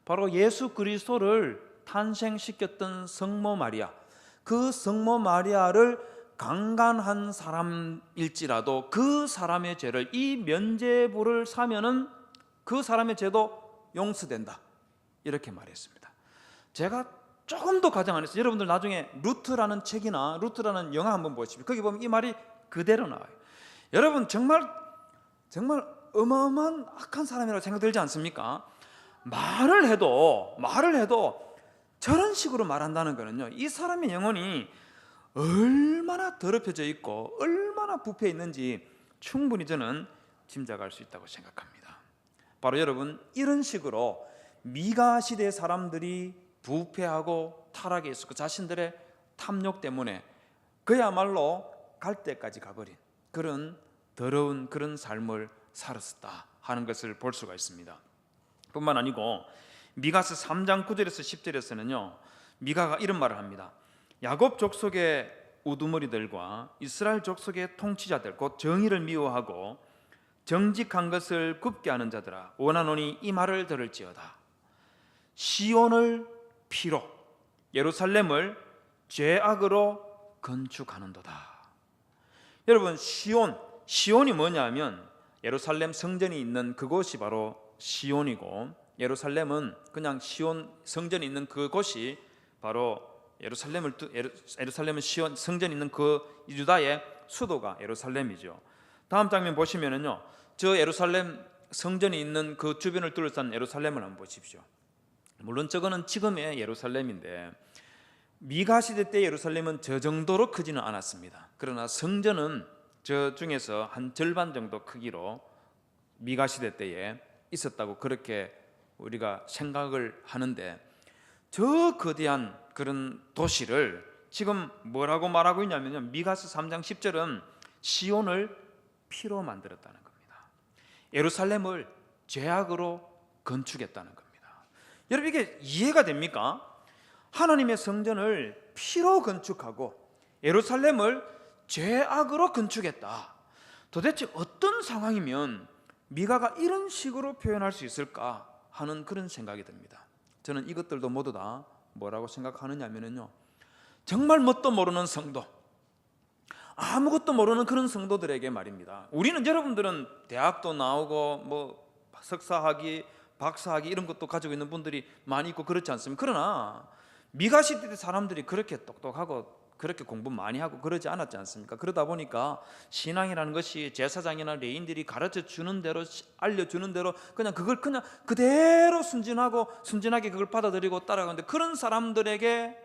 바로 예수 그리스도를 탄생시켰던 성모 마리아. 그 성모 마리아를 강간한 사람일지라도 그 사람의 죄를 이 면죄부를 사면은 그 사람의 죄도 용서된다, 이렇게 말했습니다. 제가 조금 더 가정 안 했어요. 여러분들 나중에 루트라는 책이나 루트라는 영화 한번 보십시오. 거기 보면 이 말이 그대로 나와요. 여러분 정말 어마어마한 악한 사람이라고 생각 들지 않습니까? 말을 해도 저런 식으로 말한다는 거는요, 이 사람의 영혼이 얼마나 더럽혀져 있고 얼마나 부패해 있는지 충분히 저는 짐작할 수 있다고 생각합니다. 바로 여러분, 이런 식으로 미가 시대 사람들이 부패하고 타락해 있었고 자신들의 탐욕 때문에 그야말로 갈 때까지 가버린 그런 더러운 그런 삶을 살았었다 하는 것을 볼 수가 있습니다. 뿐만 아니고 미가서 3장 9절에서 10절에서는요, 미가가 이런 말을 합니다. 야곱 족속의 우두머리들과 이스라엘 족속의 통치자들, 곧 정의를 미워하고 정직한 것을 굽게 하는 자들아, 원하노니 이 말을 들을지어다. 시온을 피로, 예루살렘을 죄악으로 건축하는도다. 여러분, 시온이 뭐냐면 예루살렘 성전이 있는 그곳이 바로 시온이고, 예루살렘은 그냥 시온 성전이 있는 그곳이 바로 예루살렘은 시온 성전이 있는 그 유다의 수도가 예루살렘이죠. 다음 장면 보시면은요, 저 예루살렘 성전이 있는 그 주변을 둘러싼 예루살렘을 한번 보십시오. 물론 저거는 지금의 예루살렘인데 미가 시대 때 예루살렘은 저 정도로 크지는 않았습니다. 그러나 성전은 저 중에서 한 절반 정도 크기로 미가 시대 때에 있었다고 그렇게 우리가 생각을 하는데, 저 거대한 그런 도시를 지금 뭐라고 말하고 있냐면요, 미가서 3장 10절은 시온을 피로 만들었다는 겁니다. 예루살렘을 죄악으로 건축했다는 겁니다. 여러분, 이게 이해가 됩니까? 하나님의 성전을 피로 건축하고 예루살렘을 죄악으로 건축했다. 도대체 어떤 상황이면 미가가 이런 식으로 표현할 수 있을까 하는 그런 생각이 듭니다. 저는 이것들도 모두 다 뭐라고 생각하느냐면요, 정말 뭣도 모르는 성도, 아무것도 모르는 그런 성도들에게 말입니다. 여러분들은 대학도 나오고 뭐 석사학위, 박사학위 이런 것도 가지고 있는 분들이 많이 있고 그렇지 않습니까? 그러나 미가 시대 사람들이 그렇게 똑똑하고 그렇게 공부 많이 하고 그러지 않았지 않습니까? 그러다 보니까 신앙이라는 것이 제사장이나 레인들이 가르쳐 주는 대로, 알려주는 대로 그냥 그걸 그냥 그대로 순진하게 그걸 받아들이고 따라가는데, 그런 사람들에게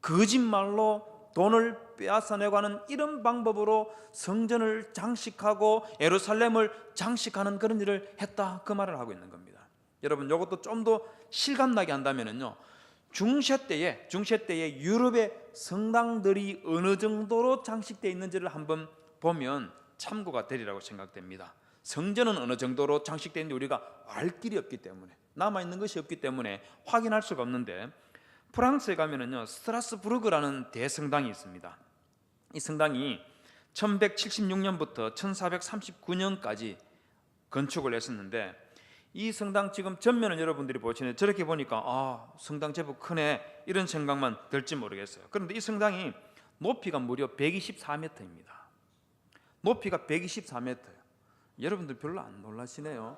거짓말로 돈을 빼앗아내고 하는 이런 방법으로 성전을 장식하고 예루살렘을 장식하는 그런 일을 했다, 그 말을 하고 있는 겁니다. 여러분, 이것도 좀 더 실감나게 한다면요, 중세 때에 유럽의 성당들이 어느 정도로 장식되어 있는지를 한번 보면 참고가 되리라고 생각됩니다. 성전은 어느 정도로 장식되어 있는지 우리가 알 길이 없기 때문에, 남아있는 것이 없기 때문에 확인할 수가 없는데, 프랑스에 가면은요, 스트라스부르크라는 대성당이 있습니다. 이 성당이 1176년부터 1439년까지 건축을 했었는데, 이 성당 지금 전면을 여러분들이 보시는데 저렇게 보니까 성당 제법 크네 이런 생각만 들지 모르겠어요. 그런데 이 성당이 높이가 무려 124m입니다. 높이가 124m예요. 여러분들 별로 안 놀라시네요.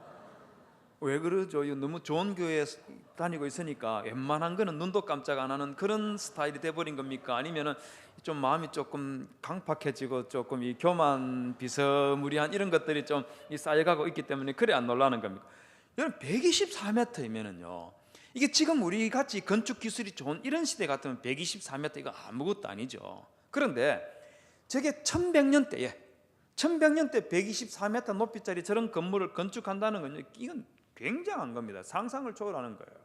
왜 그러죠? 너무 좋은 교회에 다니고 있으니까 웬만한 거는 눈도 깜짝 안 하는 그런 스타일이 돼버린 겁니까? 아니면은 좀 마음이 조금 강팍해지고 조금 이 교만 비스무리한 이런 것들이 좀 쌓여가고 있기 때문에 그래 안 놀라는 겁니까? 여러분, 124m이면은요, 이게 지금 우리 같이 건축 기술이 좋은 이런 시대 같으면 124m 이거 아무것도 아니죠. 그런데 저게 1100년대에 124m 높이짜리 저런 건물을 건축한다는 건요, 이건 굉장한 겁니다. 상상을 초월하는 거예요.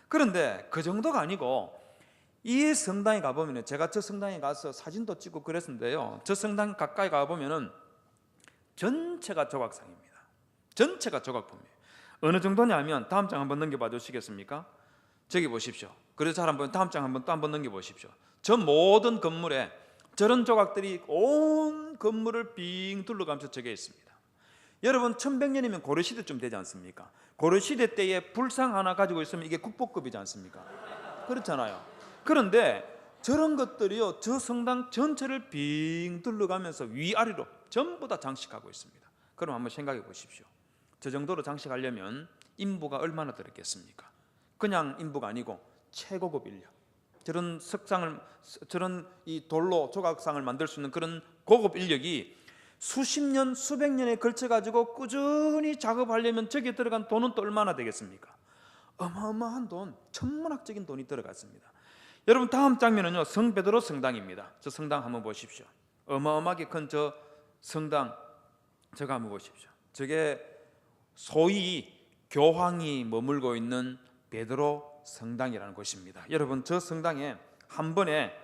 그런데 그 정도가 아니고 이 성당에 가보면, 제가 저 성당에 가서 사진도 찍고 그랬는데요, 저 성당 가까이 가보면 전체가 조각상입니다. 전체가 조각품이에요. 어느 정도냐면, 다음 장 한번 넘겨봐 주시겠습니까? 저기 보십시오. 그래서 잘 한번 다음 장 한번 또 한번 넘겨보십시오. 저 모든 건물에 저런 조각들이 온 건물을 빙 둘러가면서 저게 있습니다. 여러분, 1100년이면 고려시대쯤 되지 않습니까? 고려시대 때에 불상 하나 가지고 있으면 이게 국보급이지 않습니까? 그렇잖아요. 그런데 저런 것들이요, 저 성당 전체를 빙 둘러가면서 위아래로 전부 다 장식하고 있습니다. 그럼 한번 생각해 보십시오. 저 정도로 장식하려면 인부가 얼마나 들었겠습니까? 그냥 인부가 아니고 최고급 인력, 저런 석상을, 저런 이 돌로 조각상을 만들 수 있는 그런 고급 인력이 수십 년, 수백 년에 걸쳐 가지고 꾸준히 작업하려면 저기에 들어간 돈은 또 얼마나 되겠습니까? 어마어마한 돈, 천문학적인 돈이 들어갔습니다. 여러분, 다음 장면은요, 성 베드로 성당입니다. 저 성당 한번 보십시오. 어마어마하게 큰 저 성당, 저거 한번 보십시오. 저게 소위 교황이 머물고 있는 베드로 성당이라는 곳입니다. 여러분, 저 성당에 한 번에,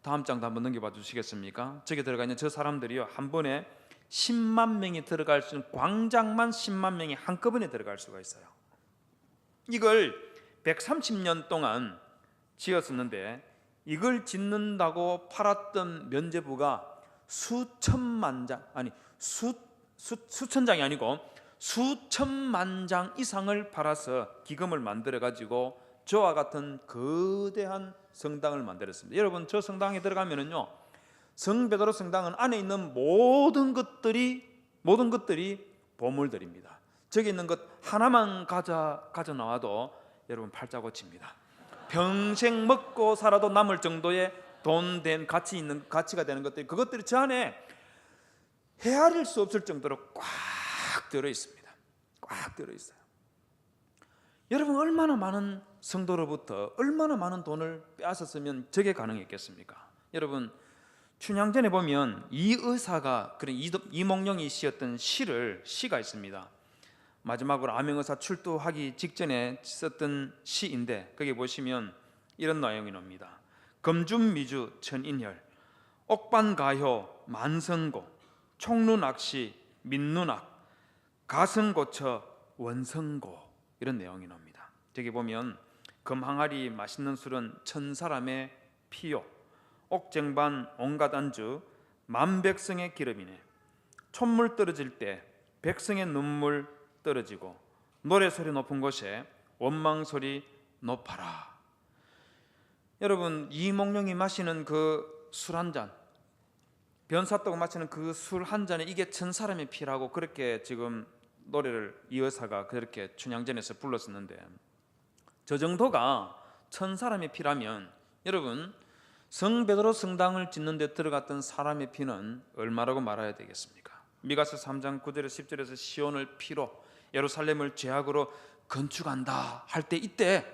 다음 장도 한번 넘겨봐 주시겠습니까? 저기 들어가 있는 저 사람들이요, 한 번에 10만 명이 들어갈 수 있는 광장만 10만 명이 한꺼번에 들어갈 수가 있어요. 이걸 130년 동안 지었었는데, 이걸 짓는다고 팔았던 면제부가 수천만 장, 아니 수천 장이 아니고 수천만 장 이상을 팔아서 기금을 만들어 가지고 저와 같은 거대한 성당을 만들었습니다. 여러분, 저 성당에 들어가면은요, 성 베드로 성당은 안에 있는 모든 것들이 보물들입니다. 저기 있는 것 하나만 가져 나와도 여러분 팔자 고칩니다. 평생 먹고 살아도 남을 정도의 돈 된 가치가 되는 것들이, 그것들이 저 안에 헤아릴 수 없을 정도로 꽉 들어 있습니다. 꽉 들어 있어요. 여러분, 얼마나 많은 성도로부터 얼마나 많은 돈을 빼앗았으면 저게 가능했겠습니까? 여러분, 춘향전에 보면 이 의사가, 그런 이몽룡이 쓰였던 시가 있습니다. 마지막으로 암행의사 출두하기 직전에 썼던 시인데, 거기 보시면 이런 내용이 나옵니다. 검준미주 천인혈, 옥반가효 만성고, 총루낙시 민누낙, 가성고처 원성고, 이런 내용이 나옵니다. 저기 보면 금항아리 맛있는 술은 천사람의 피요, 옥쟁반 온갖 안주 만백성의 기름이네. 촛물 떨어질 때 백성의 눈물 떨어지고, 노래소리 높은 곳에 원망소리 높아라. 여러분, 이몽룡이 마시는 그 술 한 잔, 변사떡 마시는 그 술 한 잔에 이게 천사람의 피라고 그렇게 지금 노래를 이 여사가 그렇게 춘향전에서 불렀었는데, 저 정도가 천사람의 피라면 여러분, 성 베드로 성당을 짓는 데 들어갔던 사람의 피는 얼마라고 말해야 되겠습니까? 미가서 3장 9절에서 10절에서 시온을 피로 예루살렘을 죄악으로 건축한다 할 때, 이때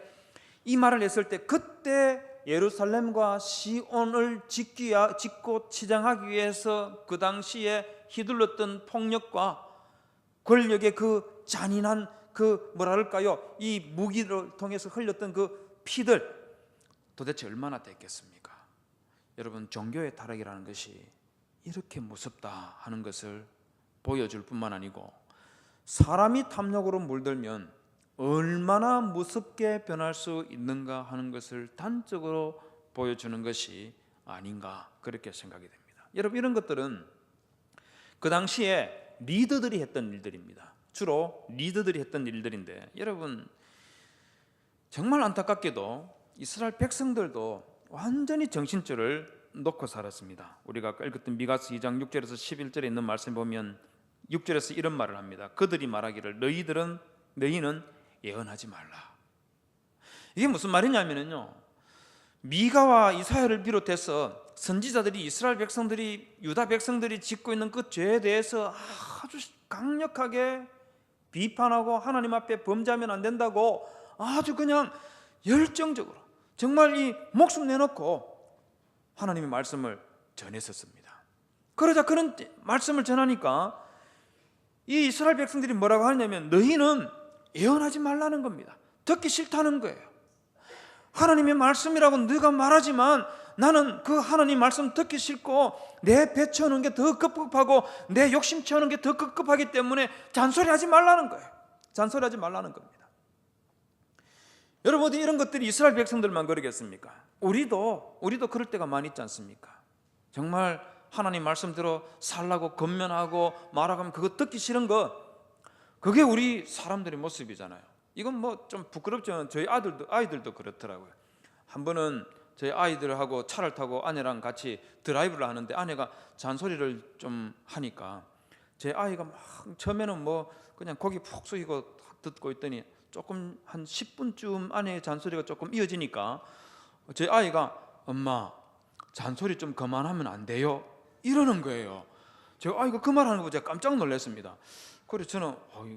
이 말을 했을 때, 그때 예루살렘과 시온을 짓고 치장하기 위해서 그 당시에 휘둘렀던 폭력과 권력의 그 잔인한 그 뭐랄까요, 이 무기를 통해서 흘렸던 그 피들 도대체 얼마나 됐겠습니까? 여러분, 종교의 타락이라는 것이 이렇게 무섭다 하는 것을 보여줄 뿐만 아니고, 사람이 탐욕으로 물들면 얼마나 무섭게 변할 수 있는가 하는 것을 단적으로 보여주는 것이 아닌가, 그렇게 생각이 됩니다. 여러분, 이런 것들은 그 당시에 리더들이 했던 일들입니다. 주로 리더들이 했던 일들인데, 여러분, 정말 안타깝게도 이스라엘 백성들도 완전히 정신줄을 놓고 살았습니다. 우리가 아까 읽었던 미가서 2장 6절에서 11절에 있는 말씀 보면 6절에서 이런 말을 합니다. 그들이 말하기를 너희는 예언하지 말라. 이게 무슨 말이냐면요, 미가와 이사야를 비롯해서 선지자들이 이스라엘 백성들이, 유다 백성들이 짓고 있는 그 죄에 대해서 아주 강력하게 비판하고 하나님 앞에 범죄하면 안 된다고 아주 그냥 열정적으로 정말 이 목숨 내놓고 하나님의 말씀을 전했었습니다. 그러자 그런 말씀을 전하니까 이 이스라엘 백성들이 뭐라고 하냐면, 너희는 예언하지 말라는 겁니다. 듣기 싫다는 거예요. 하나님의 말씀이라고 네가 말하지만 나는 그 하나님 말씀 듣기 싫고 내 배 채우는 게 더 급급하고 내 욕심 채우는 게 더 급급하기 때문에 잔소리하지 말라는 거예요. 잔소리하지 말라는 겁니다. 여러분, 어디 이런 것들이 이스라엘 백성들만 그러겠습니까? 우리도 그럴 때가 많이 있지 않습니까? 정말 하나님 말씀대로 살라고 건면하고 말하면 그거 듣기 싫은 거, 그게 우리 사람들의 모습이잖아요. 이건 뭐 좀 부끄럽지만 저희 아이들도 그렇더라고요. 한 번은 저희 아이들하고 차를 타고 아내랑 같이 드라이브를 하는데 아내가 잔소리를 좀 하니까 제 아이가 막 처음에는 뭐 그냥 고개 푹 숙이고 듣고 있더니 조금 한 10분쯤 아내의 잔소리가 조금 이어지니까 제 아이가 엄마 잔소리 좀 그만하면 안 돼요? 이러는 거예요. 제가 이거 그 말하는 거 보고 제가 깜짝 놀랐습니다. 그래서 저는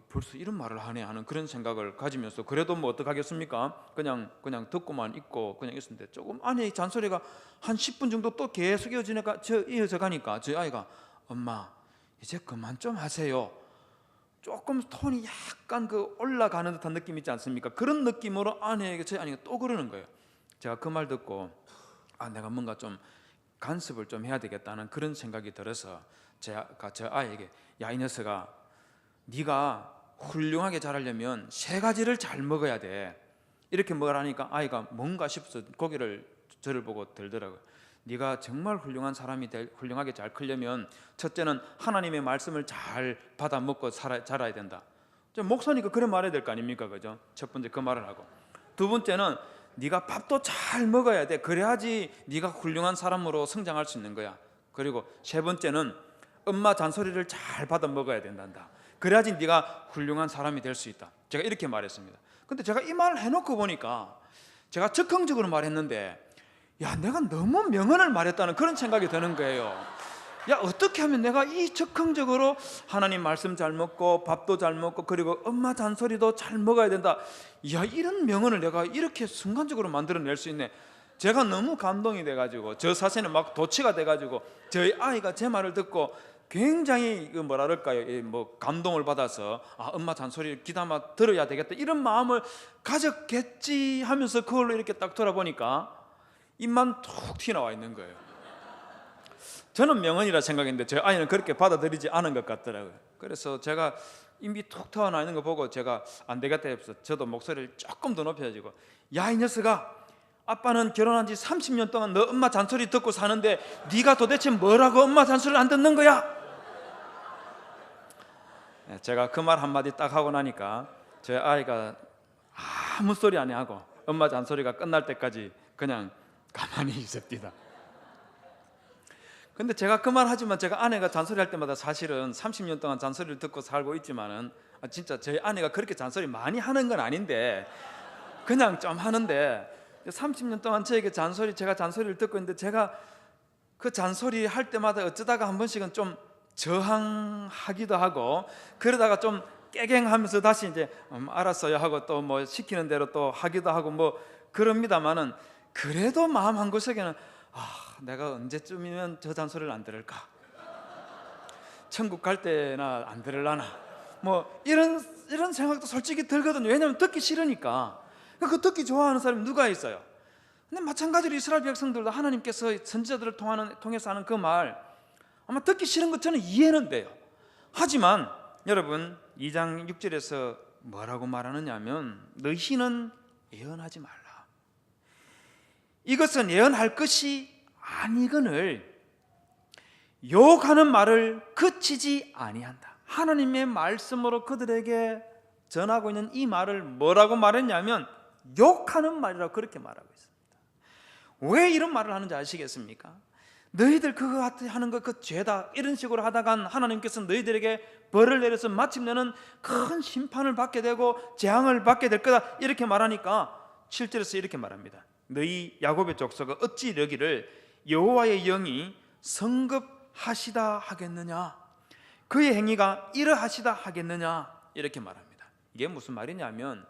벌써 이런 말을 하네 하는 그런 생각을 가지면서, 그래도 뭐 어떡하겠습니까? 그냥 듣고만 있고 그냥 있었는데, 조금 아내의 잔소리가 한 10분 정도 또 계속 이어져 가니까 저희 아이가, 엄마 이제 그만 좀 하세요. 조금 톤이 약간 올라가는 듯한 느낌 있지 않습니까? 그런 느낌으로 저희 아내가 또 그러는 거예요. 제가 그 말 듣고 내가 뭔가 좀 간섭을 좀 해야 되겠다는 그런 생각이 들어서 제가 저 아이에게, 야, 이 녀석아, 네가 훌륭하게 자라려면 3가지를 잘 먹어야 돼, 이렇게 말하니까 아이가 뭔가 싶어서 고개를 저를 보고 들더라고요. 네가 정말 훌륭하게 잘 크려면 첫째는 하나님의 말씀을 잘 받아 먹고 자라야 된다. 목사니까 그래 말해야 될 거 아닙니까? 그죠? 첫 번째 그 말을 하고, 두 번째는 네가 밥도 잘 먹어야 돼. 그래야지 네가 훌륭한 사람으로 성장할 수 있는 거야. 그리고 세 번째는 엄마 잔소리를 잘 받아 먹어야 된단다. 그래야지 네가 훌륭한 사람이 될 수 있다. 제가 이렇게 말했습니다. 근데 제가 이 말을 해놓고 보니까 제가 적극적으로 말했는데, 야, 내가 너무 명언을 말했다는 그런 생각이 드는 거예요. 야, 어떻게 하면 내가 이 적극적으로 하나님 말씀 잘 먹고 밥도 잘 먹고 그리고 엄마 잔소리도 잘 먹어야 된다, 야, 이런 명언을 내가 이렇게 순간적으로 만들어낼 수 있네. 제가 너무 감동이 돼가지고, 저 사실은 막 도취가 돼가지고, 저희 아이가 제 말을 듣고 굉장히 감동을 받아서 엄마 잔소리를 귀담아 들어야 되겠다, 이런 마음을 가졌겠지 하면서 그걸로 이렇게 딱 돌아보니까 입만 툭 튀어나와 있는 거예요. 저는 명언이라 생각했는데 저희 아이는 그렇게 받아들이지 않은 것 같더라고요. 그래서 제가 입이 툭 튀어나와 있는 거 보고 제가 안 되겠다 해서 저도 목소리를 조금 더 높여가지고, 야, 이 녀석아, 아빠는 결혼한 지 30년 동안 너 엄마 잔소리 듣고 사는데 네가 도대체 뭐라고 엄마 잔소리를 안 듣는 거야? 제가 그 말 한마디 딱 하고 나니까 저희 아이가 아무 소리 안 하고 엄마 잔소리가 끝날 때까지 그냥 가만히 있었디다. 근데 제가 그 말 하지만 제가 아내가 잔소리 할 때마다 사실은 30년 동안 잔소리를 듣고 살고 있지만은 진짜 저희 아내가 그렇게 잔소리 많이 하는 건 아닌데 그냥 좀 하는데, 30년 동안 제가 잔소리를 듣고 있는데, 제가 그 잔소리 할 때마다 어쩌다가 한 번씩은 좀 저항하기도 하고, 그러다가 좀 깨갱하면서 다시 이제 알았어요 하고 또 뭐 시키는 대로 또 하기도 하고 뭐 그럽니다만은, 그래도 마음 한구석에는 내가 언제쯤이면 저 잔소리를 안 들을까, 천국 갈 때나 안 들으려나, 뭐 이런 생각도 솔직히 들거든요. 왜냐하면 듣기 싫으니까. 그 듣기 좋아하는 사람이 누가 있어요? 근데 마찬가지로 이스라엘 백성들도 하나님께서 선지자들을 통해서 하는 그 말 아마 듣기 싫은 것 저는 이해는 돼요. 하지만 여러분, 2장 6절에서 뭐라고 말하느냐 하면, 너희는 예언하지 말라. 이것은 예언할 것이 아니거늘 욕하는 말을 그치지 아니한다. 하나님의 말씀으로 그들에게 전하고 있는 이 말을 뭐라고 말했냐면 욕하는 말이라고 그렇게 말하고 있습니다. 왜 이런 말을 하는지 아시겠습니까? 너희들 그거 하는 거 그 죄다, 이런 식으로 하다간 하나님께서 너희들에게 벌을 내려서 마침내는 큰 심판을 받게 되고 재앙을 받게 될 거다, 이렇게 말하니까 7절에서 이렇게 말합니다. 너희 야곱의 족속은 어찌 이러기를 여호와의 영이 성급하시다 하겠느냐, 그의 행위가 이러하시다 하겠느냐, 이렇게 말합니다. 이게 무슨 말이냐면,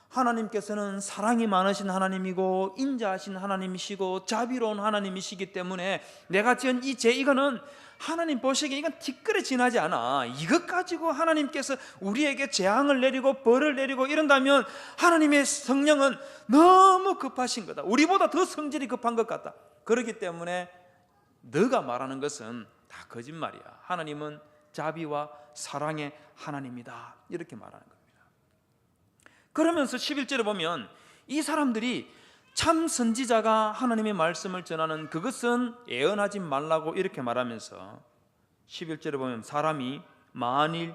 하나님께서는 사랑이 많으신 하나님이고 인자하신 하나님이시고 자비로운 하나님이시기 때문에 내가 지은 이 죄, 이거는 하나님 보시기에 이건 티끌에 지나지 않아. 이것 가지고 하나님께서 우리에게 재앙을 내리고 벌을 내리고 이런다면 하나님의 성령은 너무 급하신 거다, 우리보다 더 성질이 급한 것 같다. 그렇기 때문에 너가 말하는 것은 다 거짓말이야. 하나님은 자비와 사랑의 하나님이다, 이렇게 말하는 겁니다. 그러면서 11절에 보면 이 사람들이 참 선지자가 하나님의 말씀을 전하는 그것은 예언하지 말라고 이렇게 말하면서 11절에 보면, 사람이 만일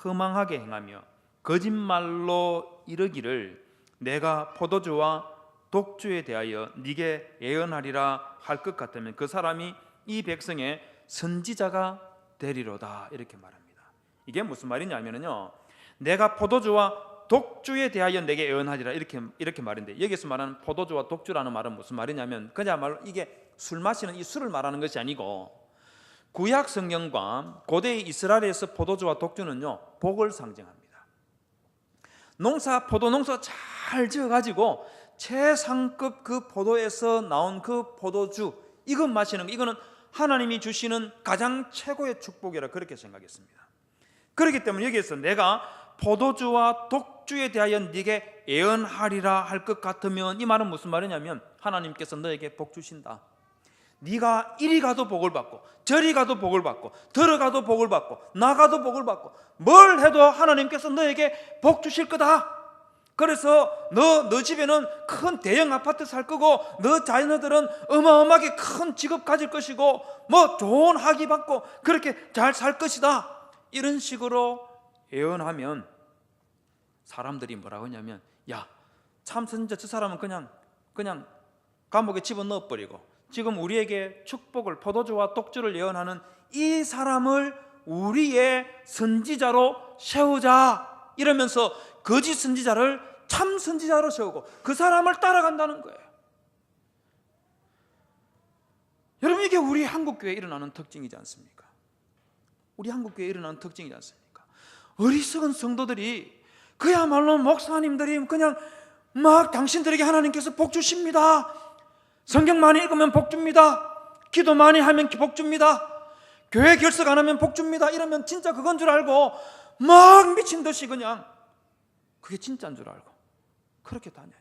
허망하게 행하며 거짓말로 이르기를 내가 포도주와 독주에 대하여 네게 예언하리라 할 것 같으면 그 사람이 이 백성의 선지자가 되리로다, 이렇게 말합니다. 이게 무슨 말이냐면요, 내가 포도주와 독주에 대하여 내게 예언하리라, 이렇게 말인데, 여기서 말하는 포도주와 독주라는 말은 무슨 말이냐면 그야말로 이게 술 마시는 이 술을 말하는 것이 아니고 구약 성경과 고대 이스라엘에서 포도주와 독주는요, 복을 상징합니다. 포도 농사 잘 지어가지고 최상급 그 포도에서 나온 그 포도주, 이거 마시는 거, 이거는 하나님이 주시는 가장 최고의 축복이라 그렇게 생각했습니다. 그렇기 때문에 여기에서 내가 포도주와 독주에 대하여 네게 예언하리라 할 것 같으면, 이 말은 무슨 말이냐면 하나님께서 너에게 복 주신다. 네가 이리 가도 복을 받고 저리 가도 복을 받고 들어가도 복을 받고 나가도 복을 받고 뭘 해도 하나님께서 너에게 복 주실 거다. 그래서 너 집에는 큰 대형 아파트 살 거고, 너 자녀들은 어마어마하게 큰 직업 가질 것이고, 뭐 좋은 학위 받고 그렇게 잘 살 것이다. 이런 식으로 예언하면 사람들이 뭐라고 하냐면, 야, 참 진짜 저 사람은 그냥 감옥에 집어넣어 버리고 지금 우리에게 축복을, 포도주와 독주를 예언하는 이 사람을 우리의 선지자로 세우자, 이러면서 거짓 선지자를 참 선지자로 세우고 그 사람을 따라간다는 거예요. 여러분, 이게 우리 한국교회에 일어나는 특징이지 않습니까? 우리 한국교회에 일어나는 특징이지 않습니까? 어리석은 성도들이, 그야말로 목사님들이 그냥 막 당신들에게 하나님께서 복 주십니다, 성경 많이 읽으면 복 줍니다, 기도 많이 하면 복 줍니다, 교회 결석 안 하면 복 줍니다, 이러면 진짜 그건 줄 알고 막 미친 듯이 그냥 그게 진짜인 줄 알고 그렇게 다녀요.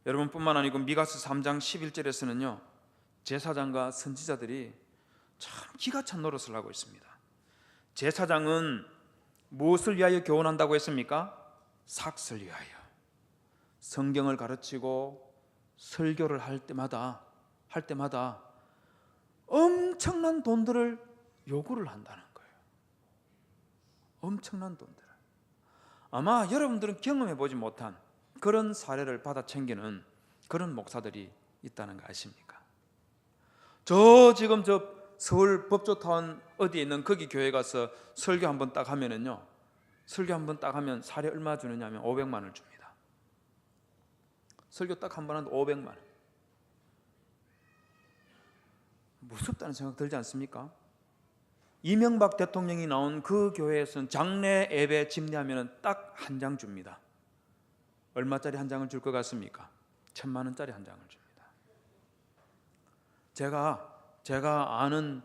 여러분뿐만 아니고 미가서 3장 11절에서는요, 제사장과 선지자들이 참 기가 찬 노릇을 하고 있습니다. 제사장은 무엇을 위하여 교훈한다고 했습니까? 삭슬 위하여. 성경을 가르치고 설교를 할 때마다 엄청난 돈들을 요구를 한다는 거예요. 엄청난 돈들을. 아마 여러분들은 경험해 보지 못한 그런 사례를 받아 챙기는 그런 목사들이 있다는 거 아십니까? 지금 서울 법조타운 어디에 있는 거기 교회 가서 설교 한번 딱 하면은요, 설교 한번 딱 하면 사례 얼마 주느냐 하면 500만 원을 줍니다. 설교 딱 한 번 하는데 500만 원. 무섭다는 생각 들지 않습니까? 이명박 대통령이 나온 그 교회에서는 장례 예배 집례하면 딱 한 장 줍니다. 얼마짜리 한 장을 줄 것 같습니까? 1000만 원짜리 한 장을 줍니다. 제가 아는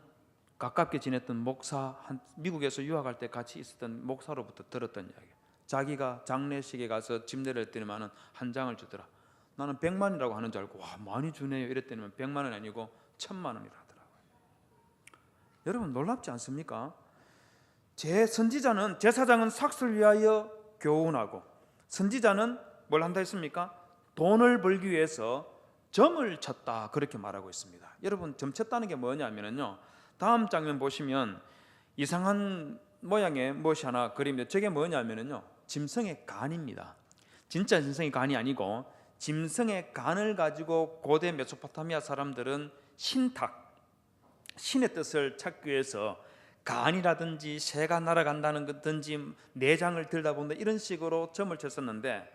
가깝게 지냈던 목사, 미국에서 유학할 때 같이 있었던 목사로부터 들었던 이야기. 자기가 장례식에 가서 집례를 했더니만은 한 장을 주더라. 나는 100만 원이라고 하는 줄 알고, 와, 많이 주네요 이랬더니 100만 원이 아니고 1000만 원이라 하더라고요. 여러분, 놀랍지 않습니까? 제사장은 삭슬 위하여 교훈하고, 선지자는 뭘 한다 했습니까? 돈을 벌기 위해서 점을 쳤다, 그렇게 말하고 있습니다. 여러분, 점 쳤다는 게 뭐냐면요, 다음 장면 보시면 이상한 모양의 무엇이 하나 그림인데, 저게 뭐냐면요, 짐승의 간입니다. 진짜 짐승의 간이 아니고 짐승의 간을 가지고 고대 메소포타미아 사람들은 신의 뜻을 찾기 위해서 간이라든지 새가 날아간다는 것든지 내장을 들다 본다, 이런 식으로 점을 쳤었는데,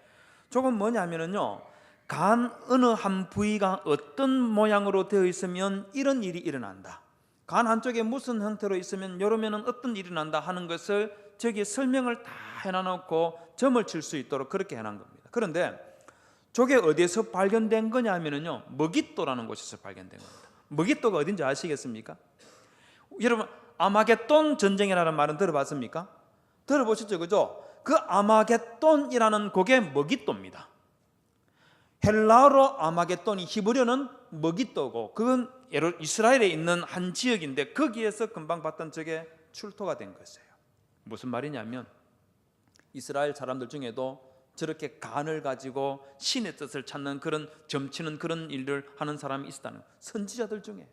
조금 뭐냐면요, 간 어느 한 부위가 어떤 모양으로 되어 있으면 이런 일이 일어난다, 간 한쪽에 무슨 형태로 있으면 이러면 어떤 일이 난다 하는 것을 저기 설명을 다 해놔놓고 점을 칠 수 있도록 그렇게 해놓은 겁니다. 그런데 저게 어디에서 발견된 거냐면요, 머깃도라는 곳에서 발견된 겁니다. 머깃도가 어딘지 아시겠습니까? 여러분, 아마겟돈 전쟁이라는 말은 들어봤습니까? 들어보셨죠, 그죠? 그 아마겟돈이라는 그게 머깃도입니다. 헬라어로 아마겟돈이 히브리어는 머깃도고, 그건 이스라엘에 있는 한 지역인데 거기에서 금방 봤던 저게 출토가 된 것이에요. 무슨 말이냐면 이스라엘 사람들 중에도 저렇게 간을 가지고 신의 뜻을 찾는 그런 점치는 그런 일을 하는 사람이 있었다는, 선지자들 중에.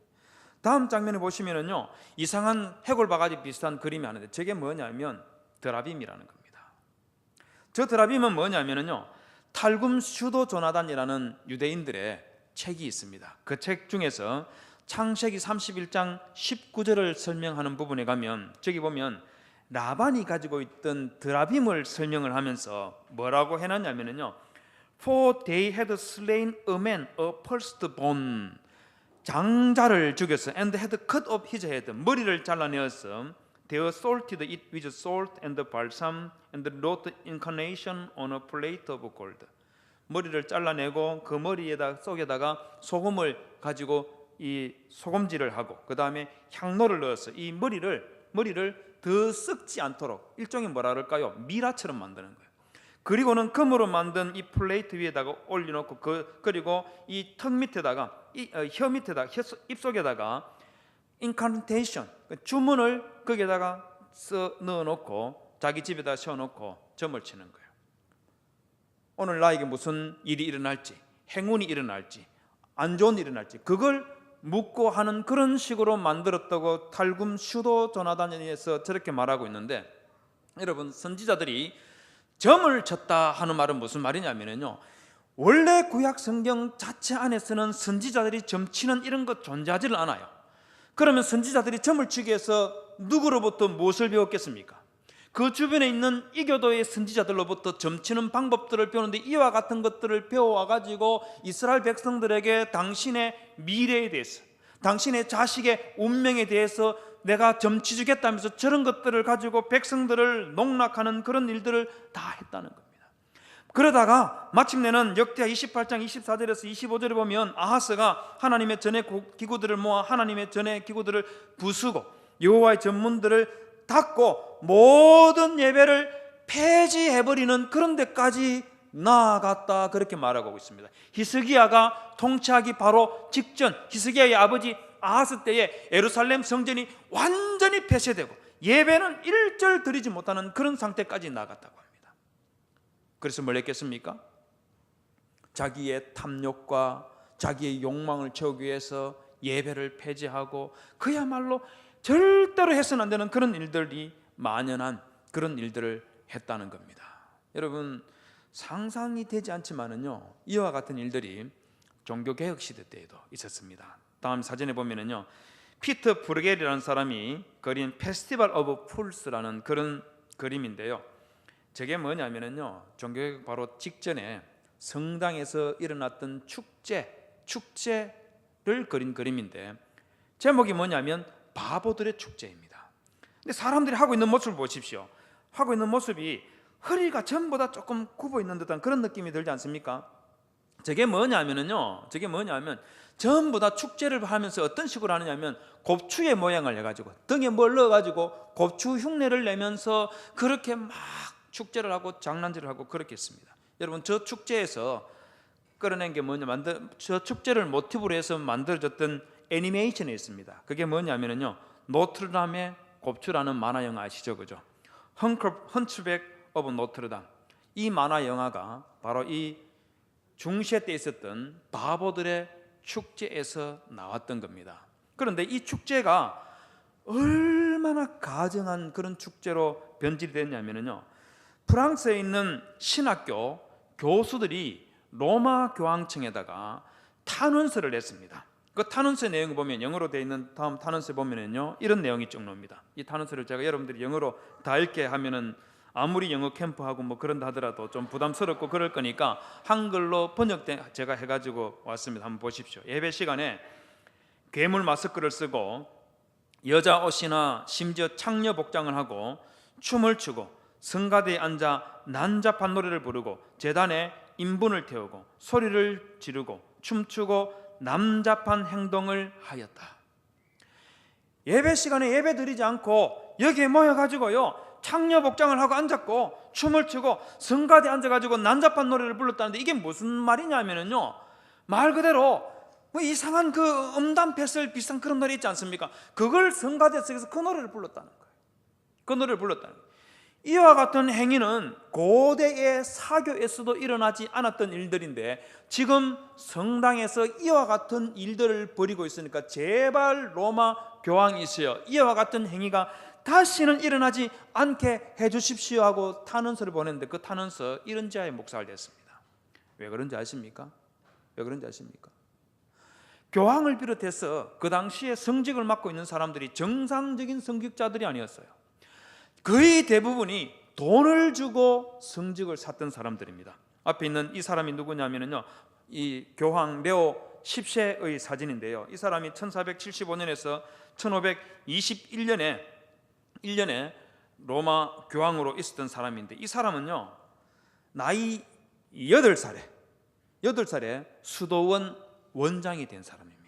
다음 장면에 보시면은요, 이상한 해골 바가지 비슷한 그림이 하는데, 저게 뭐냐면 드라빔이라는 겁니다. 저 드라빔은 뭐냐면은요, 탈굼 슈도 조나단이라는 유대인들의 책이 있습니다. 그 책 중에서 창세기 31장 19절을 설명하는 부분에 가면, 저기 보면 라반이 가지고 있던 드라빔을 설명을 하면서 뭐라고 해놨냐면요, For they had slain a man, a firstborn. 장자를 죽여서 and had cut off his head, 머리를 잘라내어서 they salted it with salt and balsam and wrote incarnation on a plate of gold. 머리를 잘라내고 그 머리에다 속에다가 소금을 가지고 이 소금질을 하고 그 다음에 향로를 넣어서 이 머리를 더 썩지 않도록 일종의 뭐라 그럴까요? 미라처럼 만드는 거예요. 그리고는 금으로 만든 이 플레이트 위에다가 올려놓고 그리고 이 턱 밑에다가 혀 밑에다 입 속에다가 인카운테이션 주문을 거기에다가 넣어놓고 자기 집에다 세워놓고 점을 치는 거예요. 오늘 나에게 무슨 일이 일어날지, 행운이 일어날지, 안 좋은 일이 일어날지 그걸 묻고 하는 그런 식으로 만들었다고 탈굼 슈도 조나단에서 저렇게 말하고 있는데, 여러분 선지자들이 점을 쳤다 하는 말은 무슨 말이냐면요, 원래 구약 성경 자체 안에서는 선지자들이 점치는 이런 것 존재하지를 않아요. 그러면 선지자들이 점을 치기 위해서 누구로부터 무엇을 배웠겠습니까? 그 주변에 있는 이교도의 선지자들로부터 점치는 방법들을 배우는데, 이와 같은 것들을 배워와가지고 이스라엘 백성들에게 당신의 미래에 대해서, 당신의 자식의 운명에 대해서 내가 점치주겠다면서 저런 것들을 가지고 백성들을 농락하는 그런 일들을 다 했다는 겁니다. 그러다가 마침내는 역대하 28장 24절에서 25절에 보면 아하스가 하나님의 전의 기구들을 모아 하나님의 전의 기구들을 부수고 여호와의 전문들을 닫고 모든 예배를 폐지해버리는 그런 데까지 나아갔다, 그렇게 말하고 있습니다. 히스기야가 통치하기 바로 직전, 히스기야의 아버지 아하스 때에 예루살렘 성전이 완전히 폐쇄되고 예배는 일절 드리지 못하는 그런 상태까지 나갔다고 합니다. 그래서 뭘 했겠습니까? 자기의 탐욕과 자기의 욕망을 채우기 위해서 예배를 폐지하고 그야말로 절대로 해서는 안 되는 그런 일들이 만연한 그런 일들을 했다는 겁니다. 여러분 상상이 되지 않지만은요, 이와 같은 일들이 종교개혁 시대 때에도 있었습니다. 다음 사진에 보면은요, 피터 브루겔이라는 사람이 그린 페스티벌 오브 풀스라는 그런 그림인데요, 저게 뭐냐면은요, 종교개혁 바로 직전에 성당에서 일어났던 축제를 그린 그림인데, 제목이 뭐냐면 바보들의 축제입니다. 근데 사람들이 하고 있는 모습을 보십시오. 하고 있는 모습이 허리가 전부 다 조금 굽어 있는 듯한 그런 느낌이 들지 않습니까? 저게 뭐냐면은요, 전부 다 축제를 하면서 어떤 식으로 하느냐면 곱추의 모양을 해가지고 등에 뭘 넣어가지고 곱추 흉내를 내면서 그렇게 막 축제를 하고 장난질을 하고 그렇게 했습니다. 여러분 저 축제에서 끌어낸 게 뭐냐, 저 축제를 모티브로 해서 만들어졌던 애니메이션이 있습니다. 그게 뭐냐면요, 노트르담의 곱추라는 만화 영화 아시죠? 그죠? 헌츠백 오브 노트르담, 이 만화 영화가 바로 이 중세 때 있었던 바보들의 축제에서 나왔던 겁니다. 그런데 이 축제가 얼마나 가증한 그런 축제로 변질이 됐냐면요, 프랑스에 있는 신학교 교수들이 로마 교황청에다가 탄원서를 냈습니다. 그 탄원서 내용을 보면, 영어로 되어 있는 다음 탄원서에 보면은요, 이런 내용이 쭉 나옵니다. 이 탄원서를 제가 여러분들이 영어로 다 읽게 하면은 아무리 영어 캠프하고 뭐 그런다 하더라도 좀 부담스럽고 그럴 거니까 한글로 번역된 제가 해가지고 왔습니다. 한번 보십시오. 예배 시간에 괴물 마스크를 쓰고 여자 옷이나 심지어 창녀 복장을 하고 춤을 추고 성가대에 앉아 난잡한 노래를 부르고 제단에 인분을 태우고 소리를 지르고 춤추고 남잡한 행동을 하였다. 예배 시간에 예배 드리지 않고 여기에 모여가지고요, 창녀 복장을 하고 앉았고 춤을 추고 성가대에 앉아가지고 난잡한 노래를 불렀다는데, 이게 무슨 말이냐면요, 말 그대로 뭐 이상한 그 음담 패설 비슷한 그런 노래 있지 않습니까? 그걸 성가대 속에서 그 노래를 불렀다는 거예요. 그 노래를 불렀다는 거예요. 이와 같은 행위는 고대의 사교에서도 일어나지 않았던 일들인데 지금 성당에서 이와 같은 일들을 벌이고 있으니까 제발 로마 교황이시여 이와 같은 행위가 다시는 일어나지 않게 해주십시오 하고 탄원서를 보냈는데, 그 탄원서 이런 지하에 묵살됐습니다. 왜 그런지 아십니까? 교황을 비롯해서 그 당시에 성직을 맡고 있는 사람들이 정상적인 성직자들이 아니었어요. 거의 대부분이 돈을 주고 성직을 샀던 사람들입니다. 앞에 있는 이 사람이 누구냐면요, 이 교황 레오 10세의 사진인데요. 이 사람이 1475년에서 1521년에 1년에 로마 교황으로 있었던 사람인데, 이 사람은요 나이 8살에 수도원 원장이 된 사람입니다.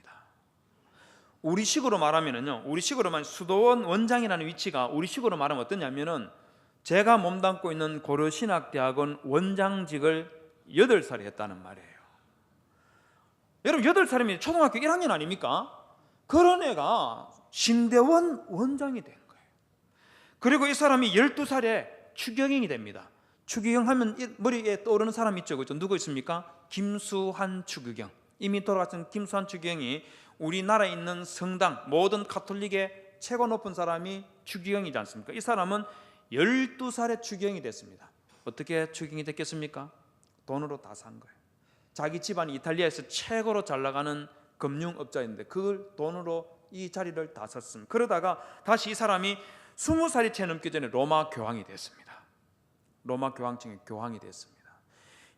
우리식으로 말하면은요, 우리식으로만 수도원 원장이라는 위치가 우리식으로 말하면 어떠냐면은, 제가 몸담고 있는 고려신학대학원 원장직을 8살에 했다는 말이에요. 여러분 8살이면 초등학교 1학년 아닙니까? 그런 애가 신대원 원장이 된 거예요. 그리고 이 사람이 12살에 추경인이 됩니다. 추기경 하면 머리에 떠오르는 사람 있죠, 그렇죠? 누구 있습니까? 김수환 추기경. 이미 돌아가신 김수환 추기경이 우리나라에 있는 성당, 모든 가톨릭의 최고 높은 사람이 추기경이지 않습니까? 이 사람은 12살에 추기경이 됐습니다. 어떻게 추기경이 됐겠습니까? 돈으로 다 산 거예요. 자기 집안이 이탈리아에서 최고로 잘 나가는 금융업자인데 그걸 돈으로 이 자리를 다 샀습니다. 그러다가 다시 이 사람이 20살이 채 넘기 전에 로마 교황이 됐습니다. 로마 교황청의 교황이 됐습니다.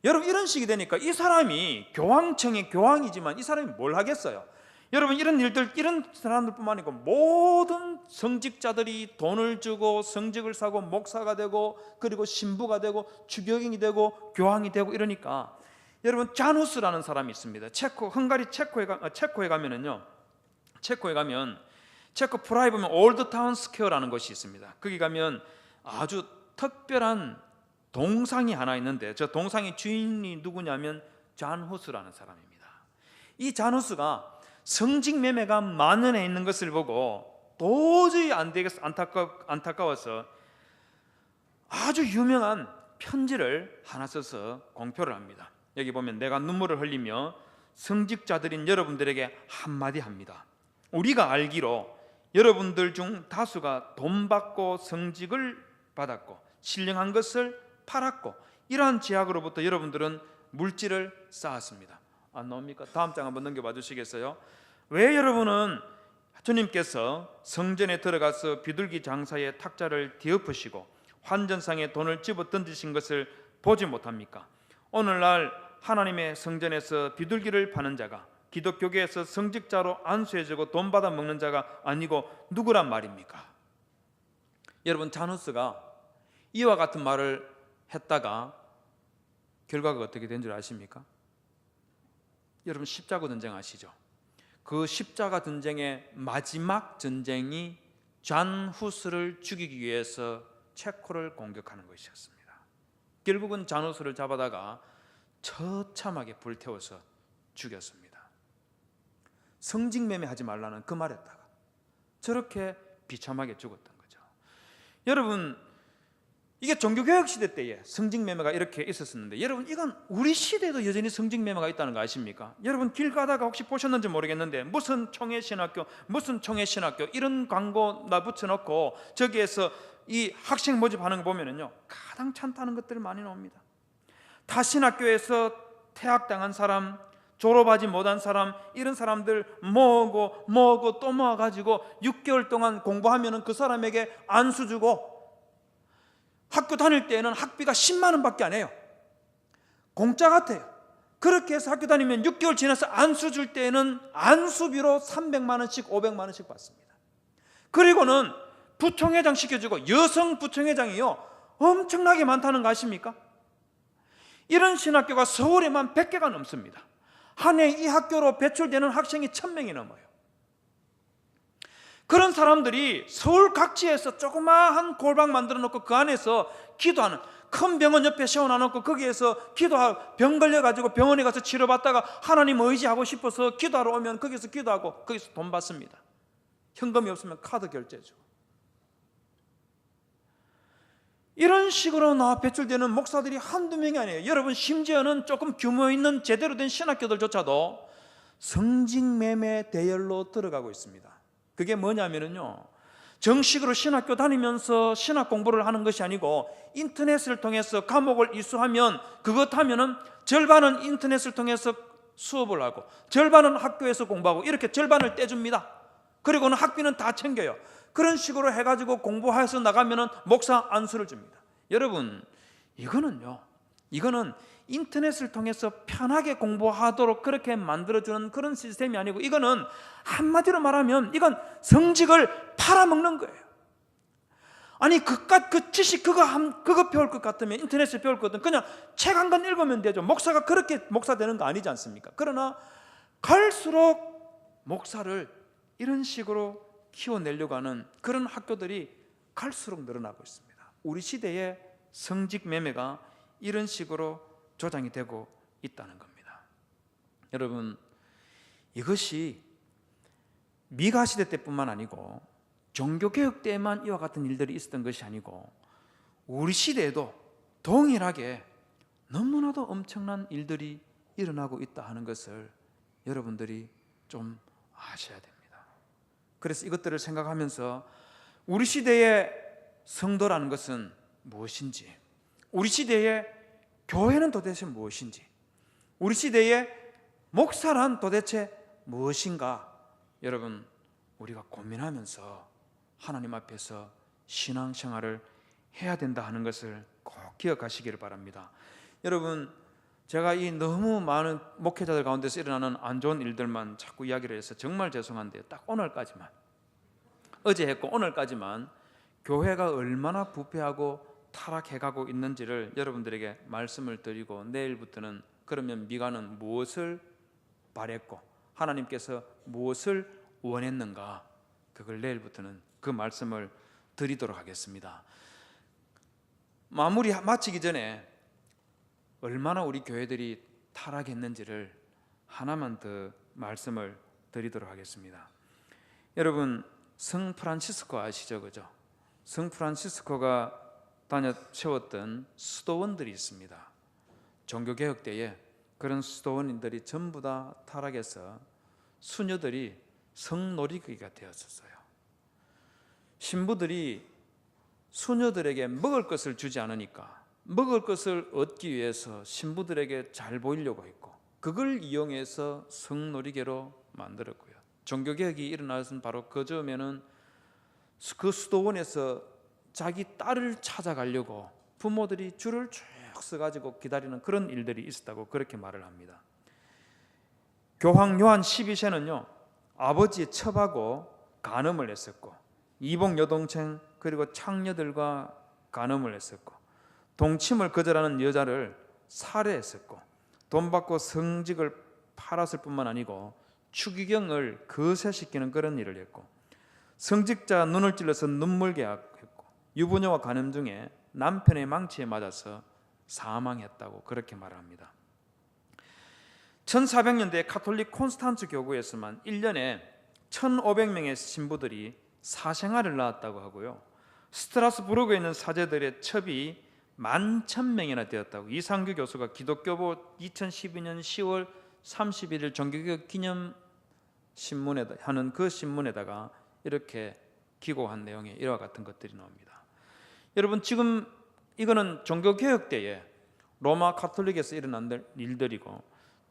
여러분 이런 식이 되니까 이 사람이 교황청의 교황이지만 이 사람이 뭘 하겠어요? 여러분 이런 일들, 이런 사람들뿐만 아니고 모든 성직자들이 돈을 주고 성직을 사고 목사가 되고 그리고 신부가 되고 추격인이 되고 교황이 되고 이러니까, 여러분 자누스라는 사람이 있습니다. 헝가리 체코에 가면은요, 체코에 가면 체코 프라하에 보면 올드타운 스퀘어라는 곳이 있습니다. 거기 가면 아주 특별한 동상이 하나 있는데, 저 동상의 주인이 누구냐면 잔후스라는 사람입니다. 이 잔후스가 성직 매매가 만연해 있는 것을 보고 도저히 안 되겠어, 안타까워서 아주 유명한 편지를 하나 써서 공표를 합니다. 여기 보면 내가 눈물을 흘리며 성직자들인 여러분들에게 한마디 합니다. 우리가 알기로 여러분들 중 다수가 돈 받고 성직을 받았고 신령한 것을 팔았고 이러한 제약으로부터 여러분들은 물질을 쌓았습니다. 안 나옵니까? 다음 장 한번 넘겨봐 주시겠어요? 왜 여러분은 주님께서 성전에 들어가서 비둘기 장사의 탁자를 뒤엎으시고 환전상에 돈을 집어 던지신 것을 보지 못합니까? 오늘날 하나님의 성전에서 비둘기를 파는 자가 기독교계에서 성직자로 안수해주고 돈 받아 먹는 자가 아니고 누구란 말입니까? 여러분 자누스가 이와 같은 말을 했다가 결과가 어떻게 된 줄 아십니까? 여러분 십자가 전쟁 아시죠? 그 십자가 전쟁의 마지막 전쟁이 잔후스를 죽이기 위해서 체코를 공격하는 것이었습니다. 결국은 잔후스를 잡아다가 처참하게 불태워서 죽였습니다. 성직매매 하지 말라는 그 말에다가 저렇게 비참하게 죽었던 거죠. 여러분 이게 종교개혁 시대 때에 성직매매가 이렇게 있었는데, 여러분 이건 우리 시대에도 여전히 성직매매가 있다는 거 아십니까? 여러분 길 가다가 혹시 보셨는지 모르겠는데 무슨 총회신학교 이런 광고 나 붙여놓고 저기에서 이 학생 모집하는 거 보면은요 가당 찬다는 것들 많이 나옵니다. 타신학교에서 퇴학당한 사람, 졸업하지 못한 사람, 이런 사람들 모으고 또 모아가지고 6개월 동안 공부하면은 그 사람에게 안수 주고, 학교 다닐 때에는 학비가 10만 원밖에 안 해요. 공짜 같아요. 그렇게 해서 학교 다니면 6개월 지나서 안수 줄 때에는 안수비로 300만 원씩 500만 원씩 받습니다. 그리고는 부총회장 시켜주고, 여성 부총회장이요 엄청나게 많다는 거 아십니까? 이런 신학교가 서울에만 100개가 넘습니다. 한 해 이 학교로 배출되는 학생이 1000명이 넘어요. 그런 사람들이 서울 각지에서 조그마한 골방 만들어 놓고 그 안에서 기도하는, 큰 병원 옆에 세워놔놓고 거기에서 기도하고, 병 걸려가지고 병원에 가서 치료받다가 하나님 의지하고 싶어서 기도하러 오면 거기서 기도하고 거기서 돈 받습니다. 현금이 없으면 카드 결제죠. 이런 식으로 나와 배출되는 목사들이 한두 명이 아니에요. 여러분 심지어는 조금 규모 있는 제대로 된 신학교들조차도 성직매매 대열로 들어가고 있습니다. 그게 뭐냐면요, 정식으로 신학교 다니면서 신학 공부를 하는 것이 아니고 인터넷을 통해서 과목을 이수하면 그것 하면은 절반은 인터넷을 통해서 수업을 하고 절반은 학교에서 공부하고 이렇게 절반을 떼줍니다. 그리고는 학비는 다 챙겨요. 그런 식으로 해가지고 공부해서 나가면은 목사 안수를 줍니다. 여러분 이거는 인터넷을 통해서 편하게 공부하도록 그렇게 만들어주는 그런 시스템이 아니고, 이거는 한마디로 말하면 이건 성직을 팔아먹는 거예요. 아니 그 지식 그거 배울 것 같으면, 인터넷에 배울 것 같으면 그냥 책 한 권 읽으면 되죠. 목사가 그렇게 목사 되는 거 아니지 않습니까? 그러나 갈수록 목사를 이런 식으로 키워내려고 하는 그런 학교들이 갈수록 늘어나고 있습니다. 우리 시대의 성직 매매가 이런 식으로 조장이 되고 있다는 겁니다. 여러분, 이것이 미가 시대 때뿐만 아니고 종교개혁 때만 이와 같은 일들이 있었던 것이 아니고 우리 시대에도 동일하게 너무나도 엄청난 일들이 일어나고 있다 하는 것을 여러분들이 좀 아셔야 됩니다. 그래서 이것들을 생각하면서 우리 시대의 성도라는 것은 무엇인지, 우리 시대의 교회는 도대체 무엇인지, 우리 시대의 목사란 도대체 무엇인가, 여러분 우리가 고민하면서 하나님 앞에서 신앙생활을 해야 된다 하는 것을 꼭 기억하시기를 바랍니다. 여러분, 제가 이 너무 많은 목회자들 가운데서 일어나는 안 좋은 일들만 자꾸 이야기를 해서 정말 죄송한데요, 딱 오늘까지만, 어제 했고 오늘까지만 교회가 얼마나 부패하고 타락해가고 있는지를 여러분들에게 말씀을 드리고, 내일부터는 그러면 미가는 무엇을 바랬고 하나님께서 무엇을 원했는가, 그걸 내일부터는 그 말씀을 드리도록 하겠습니다. 마치기 전에 얼마나 우리 교회들이 타락했는지를 하나만 더 말씀을 드리도록 하겠습니다. 여러분, 성 프란시스코 아시죠? 그죠? 성 프란시스코가 세웠던 수도원들이 있습니다. 종교개혁 때에 그런 수도원인들이 전부 다 타락해서 수녀들이 성놀이기가 되었었어요. 신부들이 수녀들에게 먹을 것을 주지 않으니까 먹을 것을 얻기 위해서 신부들에게 잘 보이려고 했고, 그걸 이용해서 성놀이개로 만들었고요. 종교개혁이 일어나서 바로 그 즈음에는 그 수도원에서 자기 딸을 찾아가려고 부모들이 줄을 쭉 서가지고 기다리는 그런 일들이 있었다고 그렇게 말을 합니다. 교황 요한 12세는요 아버지의 첩하고 간음을 했었고, 이복 여동생 그리고 창녀들과 간음을 했었고, 동침을 거절하는 여자를 살해했었고, 돈 받고 성직을 팔았을 뿐만 아니고 추기경을 거세시키는 그런 일을 했고, 성직자 눈을 찔러서 눈물게 했고, 유부녀와 간음 중에 남편의 망치에 맞아서 사망했다고 그렇게 말합니다. 1400년대 카톨릭 콘스탄츠 교구에서만 1년에 1500명의 신부들이 사생아를 낳았다고 하고요, 스트라스부르크에 있는 사제들의 첩이 11,000명이나 되었다고 이상규 교수가 기독교보 2012년 10월 31일 종교개혁 기념 신문에 하는 그 신문에다가 이렇게 기고한 내용에 이와 같은 것들이 나옵니다. 여러분, 지금 이거는 종교개혁 때에 로마 카톨릭에서 일어난 일들이고,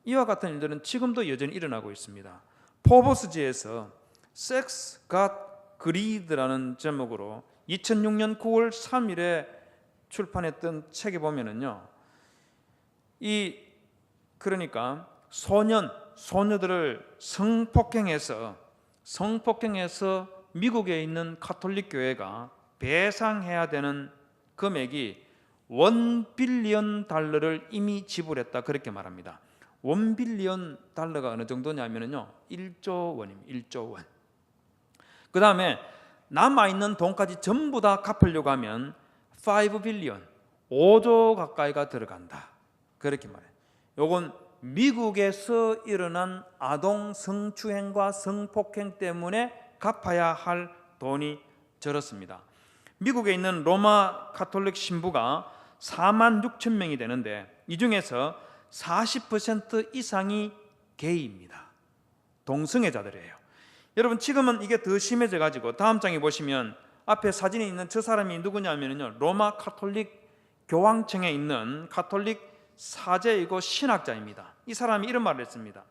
이와 같은 일들은 지금도 여전히 일어나고 있습니다. 포버스지에서 Sex Got Greed라는 제목으로 2006년 9월 3일에 출판했던 책에 보면은요, 그러니까 소녀들을 성폭행해서 미국에 있는 카톨릭 교회가 배상해야 되는 금액이 $1빌리언을 이미 지불했다 그렇게 말합니다. $1빌리언가 어느 정도냐면요 1조 원입니다. 1조 원. 그 다음에 남아있는 돈까지 전부 다 갚으려고 하면 5빌리언 5조 가까이가 들어간다 그렇게 말해요. 요건 미국에서 일어난 아동 성추행과 성폭행 때문에 갚아야 할 돈이 저렇습니다. 미국에 있는 로마 카톨릭 신부가 46,000명이 되는데, 이 중에서 40% 이상이 게이입니다. 동성애자들이에요. 여러분, 지금은 이게 더 심해져 가지고 다음 장에 보시면 앞에 사진에 있는 저 사람이 누구냐면요, 로마 카톨릭 교황청에 있는 카톨릭 사제이고 신학자입니다. 이 사람이 이런 말을 했습니다.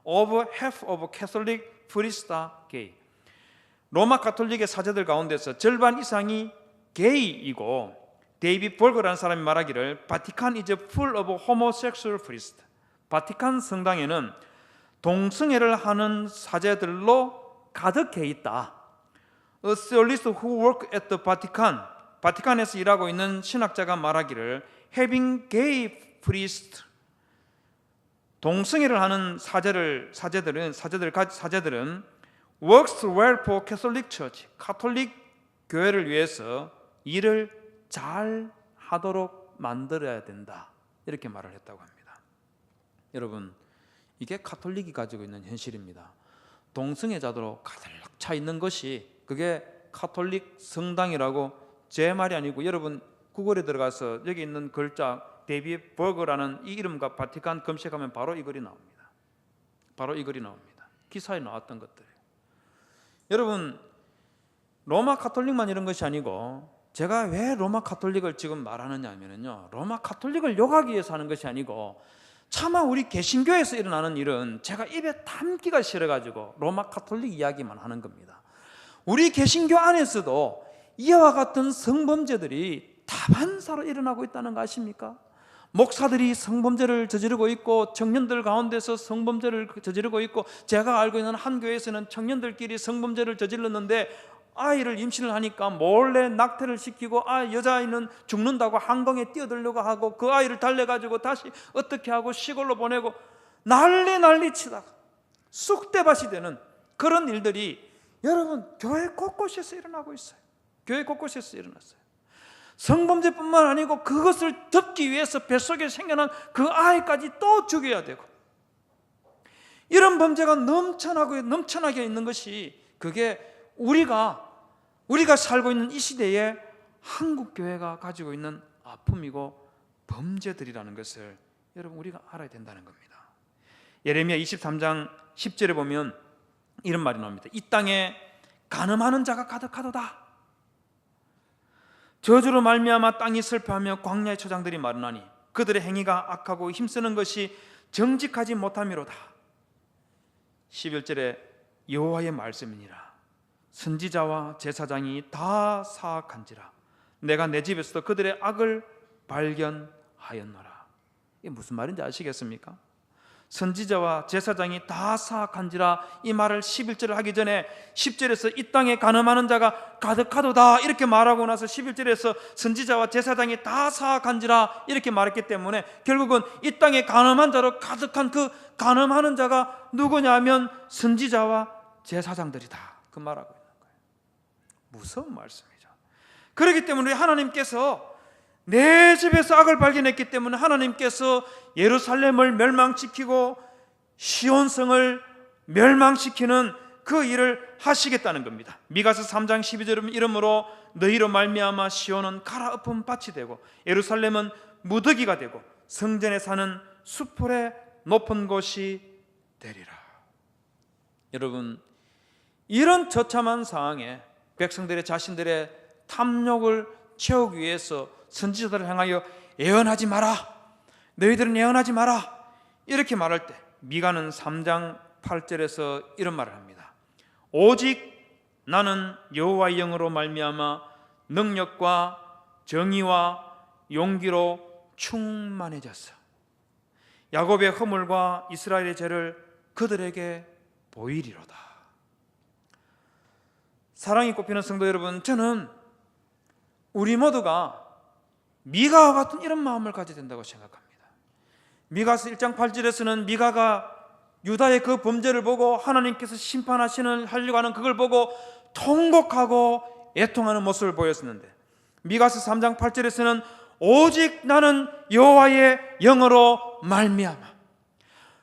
Over half of Catholic priests are gay. 로마 카톨릭의 사제들 가운데서 절반 이상이 게이이고 데이비드 버거라는 사람이 말하기를 바티칸 is full of homosexual priests. 바티칸 성당에는 동성애를 하는 사제들로 가득해 있다. A theologist who work at the Vatican, 바티칸에서 일하고 있는 신학자가 말하기를 having gay priests, 동성애를 하는 사제들은 works well for Catholic Church, 가톨릭 교회를 위해서 일을 잘 하도록 만들어야 된다. 이렇게 말을 했다고 합니다. 여러분, 이게 가톨릭이 가지고 있는 현실입니다. 동성애자들로 가득 차 있는 것이 그게 가톨릭 성당이라고 제 말이 아니고 여러분 구글에 들어가서 여기 있는 글자 데이비드 버거라는 이 이름과 바티칸 검색하면 바로 이 글이 나옵니다. 바로 이 글이 나옵니다. 기사에 나왔던 것들이에요. 여러분, 로마 가톨릭만 이런 것이 아니고, 제가 왜 로마 가톨릭을 지금 말하느냐 하면요, 로마 가톨릭을 욕하기 위해서 하는 것이 아니고 차마 우리 개신교에서 일어나는 일은 제가 입에 담기가 싫어가지고 로마 가톨릭 이야기만 하는 겁니다. 우리 개신교 안에서도 이와 같은 성범죄들이 다반사로 일어나고 있다는 거 아십니까? 목사들이 성범죄를 저지르고 있고 청년들 가운데서 성범죄를 저지르고 있고, 제가 알고 있는 한 교회에서는 청년들끼리 성범죄를 저질렀는데 아이를 임신을 하니까 몰래 낙태를 시키고 여자아이는 죽는다고 한강에 뛰어들려고 하고 그 아이를 달래가지고 다시 어떻게 하고 시골로 보내고 난리 치다가 쑥대밭이 되는 그런 일들이 여러분 교회 곳곳에서 일어나고 있어요. 교회 곳곳에서 일어났어요. 성범죄뿐만 아니고 그것을 덮기 위해서 뱃속에 생겨난 그 아이까지 또 죽여야 되고, 이런 범죄가 넘쳐나게 있는 것이 그게 우리가 살고 있는 이 시대에 한국 교회가 가지고 있는 아픔이고 범죄들이라는 것을 여러분 우리가 알아야 된다는 겁니다. 예레미야 23장 10절에 보면 이런 말이 나옵니다. 이 땅에 간음하는 자가 가득하도다. 저주로 말미암아 땅이 슬퍼하며 광야의 초장들이 마르나니 그들의 행위가 악하고 힘쓰는 것이 정직하지 못함이로다. 11절에 여호와의 말씀이니라. 선지자와 제사장이 다 사악한지라. 내가 내 집에서도 그들의 악을 발견하였노라. 이게 무슨 말인지 아시겠습니까? 선지자와 제사장이 다 사악한지라, 이 말을 11절을 하기 전에 10절에서 이 땅에 간음하는 자가 가득하도다 이렇게 말하고 나서 11절에서 선지자와 제사장이 다 사악한지라 이렇게 말했기 때문에 결국은 이 땅에 간음한 자로 가득한 그 간음하는 자가 누구냐면 선지자와 제사장들이다, 그 말하고 있는 거예요. 무서운 말씀이죠. 그렇기 때문에 하나님께서 내 집에서 악을 발견했기 때문에 하나님께서 예루살렘을 멸망시키고 시온성을 멸망시키는 그 일을 하시겠다는 겁니다. 미가서 3장 12절은 이러므로 너희로 말미암아 시온은 갈아엎은 밭이 되고 예루살렘은 무더기가 되고 성전에 사는 수풀의 높은 곳이 되리라. 여러분, 이런 처참한 상황에 백성들의 자신들의 탐욕을 채우기 위해서 선지자들을 향하여 예언하지 마라, 너희들은 예언하지 마라 이렇게 말할 때 미가는 3장 8절에서 이런 말을 합니다. 오직 나는 여호와의 영으로 말미암아 능력과 정의와 용기로 충만해졌어. 야곱의 허물과 이스라엘의 죄를 그들에게 보이리로다. 사랑이 꼽히는 성도 여러분, 저는 우리 모두가 미가와 같은 이런 마음을 가져야 된다고 생각합니다. 미가서 1장 8절에서는 미가가 유다의 그 범죄를 보고 하나님께서 심판하시려고 하는 그걸 보고 통곡하고 애통하는 모습을 보였었는데, 미가서 3장 8절에서는 오직 나는 여호와의 영으로 말미암아.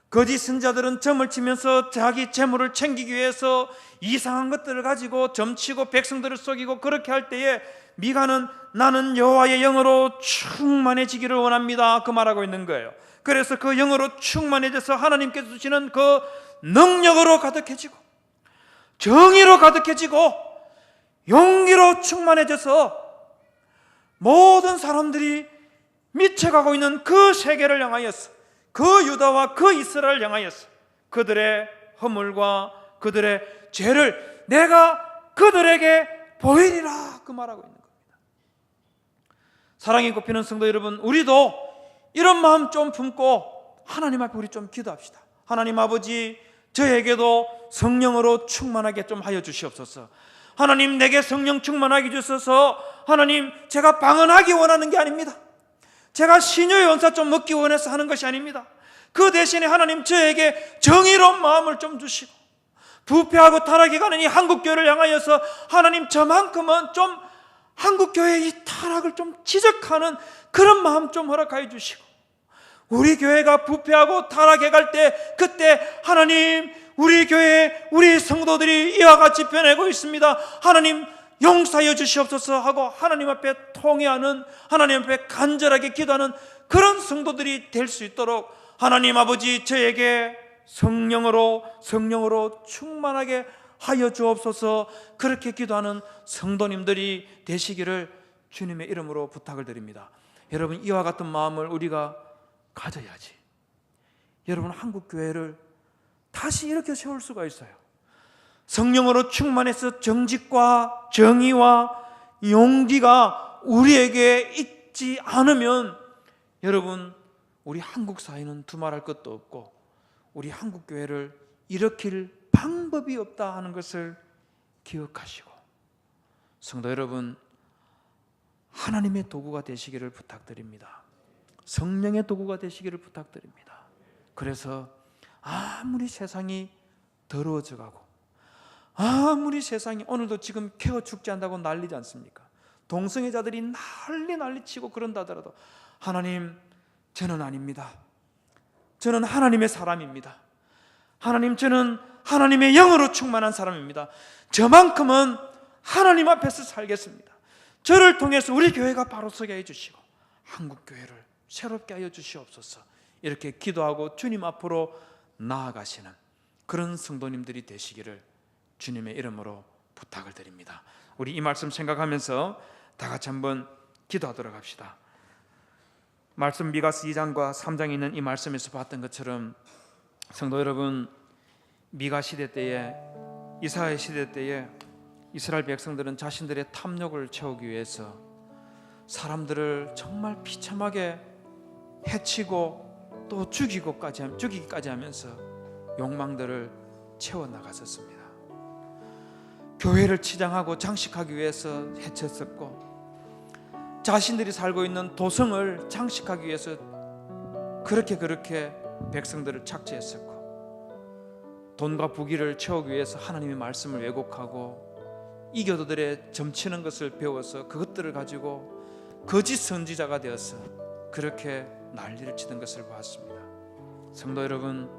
거짓 선지자들은 점을 치면서 자기 재물을 챙기기 위해서 이상한 것들을 가지고 점치고 백성들을 속이고 그렇게 할 때에 미가는 나는 여호와의 영으로 충만해지기를 원합니다, 그 말하고 있는 거예요. 그래서 그 영으로 충만해져서 하나님께서 주시는 그 능력으로 가득해지고 정의로 가득해지고 용기로 충만해져서 모든 사람들이 미쳐가고 있는 그 세계를 향하여서, 그 유다와 그 이스라엘을 향하여서 그들의 허물과 그들의 죄를 내가 그들에게 보이리라, 그 말하고 있는 겁니다. 사랑이 꼽히는 성도 여러분, 우리도 이런 마음 좀 품고 하나님 앞에 우리 좀 기도합시다. 하나님 아버지, 저에게도 성령으로 충만하게 좀 하여 주시옵소서. 하나님, 내게 성령 충만하게 주셔서, 하나님, 제가 방언하기 원하는 게 아닙니다. 제가 신유의 은사 좀 얻기 원해서 하는 것이 아닙니다. 그 대신에 하나님, 저에게 정의로운 마음을 좀 주시고, 부패하고 타락해가는 이 한국교회를 향하여서 하나님, 저만큼은 좀 한국교회의 이 타락을 좀 지적하는 그런 마음 좀 허락하여 주시고, 우리 교회가 부패하고 타락해갈 때, 그때 하나님, 우리 교회, 우리 성도들이 이와 같이 변하고 있습니다, 하나님 용서하여 주시옵소서 하고 하나님 앞에 통회하는, 하나님 앞에 간절하게 기도하는 그런 성도들이 될 수 있도록 하나님 아버지, 저에게 성령으로 충만하게 하여 주옵소서. 그렇게 기도하는 성도님들이 되시기를 주님의 이름으로 부탁을 드립니다. 여러분, 이와 같은 마음을 우리가 가져야지 여러분, 한국교회를 다시 이렇게 세울 수가 있어요. 성령으로 충만해서 정직과 정의와 용기가 우리에게 있지 않으면 여러분, 우리 한국 사회는 두말할 것도 없고 우리 한국교회를 일으킬 방법이 없다 하는 것을 기억하시고, 성도 여러분, 하나님의 도구가 되시기를 부탁드립니다. 성령의 도구가 되시기를 부탁드립니다. 그래서 아무리 세상이 더러워져 가고, 아무리 세상이 오늘도 지금 케어 축제 한다고 난리지 않습니까? 동성애자들이 난리 치고 그런다 하더라도 하나님, 저는 아닙니다. 저는 하나님의 사람입니다. 하나님, 저는 하나님의 영으로 충만한 사람입니다. 저만큼은 하나님 앞에서 살겠습니다. 저를 통해서 우리 교회가 바로 서게 해주시고 한국교회를 새롭게 하여 주시옵소서. 이렇게 기도하고 주님 앞으로 나아가시는 그런 성도님들이 되시기를 주님의 이름으로 부탁을 드립니다. 우리 이 말씀 생각하면서 다 같이 한번 기도하도록 합시다. 말씀 미가서 2장과 3장에 있는 이 말씀에서 봤던 것처럼 성도 여러분, 미가 시대 때에, 이사야 시대 때에 이스라엘 백성들은 자신들의 탐욕을 채우기 위해서 사람들을 정말 비참하게 해치고 또 죽이기까지 하면서 욕망들을 채워나갔었습니다. 교회를 치장하고 장식하기 위해서 해쳤었고, 자신들이 살고 있는 도성을 장식하기 위해서 그렇게 백성들을 착취했었고, 돈과 부귀를 채우기 위해서 하나님의 말씀을 왜곡하고 이교도들의 점치는 것을 배워서 그것들을 가지고 거짓 선지자가 되어서 그렇게 난리를 치던 것을 보았습니다. 성도 여러분,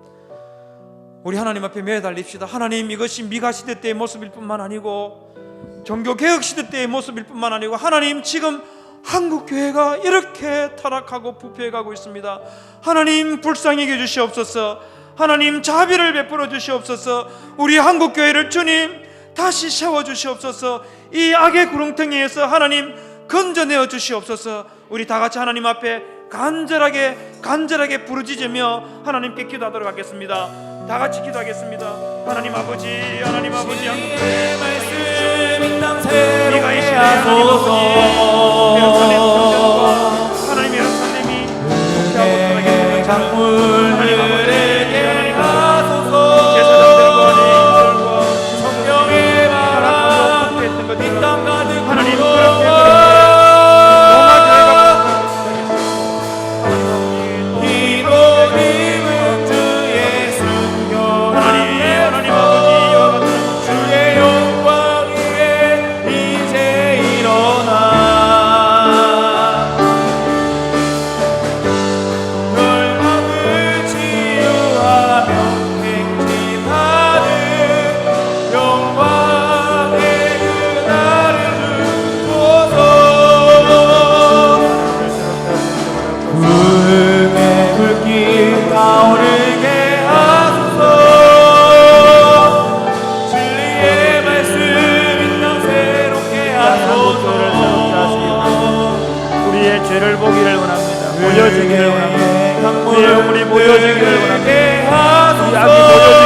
우리 하나님 앞에 매달립시다. 하나님, 이것이 미가 시대 때의 모습일 뿐만 아니고 종교개혁 시대 때의 모습일 뿐만 아니고 하나님, 지금 한국교회가 이렇게 타락하고 부패해가고 있습니다. 하나님, 불쌍히 여겨 주시옵소서. 하나님, 자비를 베풀어 주시옵소서. 우리 한국교회를 주님 다시 세워주시옵소서. 이 악의 구렁텅이에서 하나님 건져내어 주시옵소서. 우리 다 같이 하나님 앞에 간절하게 부르짖으며 하나님께 기도하도록 하겠습니다. 다 같이 기도하겠습니다. 하나님 아버지, 하나님 아버지, 주의 말씀 인당 네가 이 새롭게 시대에 하소서. 하나님, 예루살렘이 내 강물들에게 하소서. 제사장들과 성령의 바람 이 땅 가득 하나님, 불어 기도님은 주의 순결함에서 주의 영광 위에 이제 일어나 멸망을 치유하며 갱신하는 영광의 그날을 주소서. 구름의 불길 타오르게 하소서. 진리의 말씀 인당 새롭게 하소서. 우리의 죄를 보기를 원합니다. 모여지기를 원합니다. 우리의 영혼이 모여지기를 원합니다. 하소서. 우리 악이 모여지기를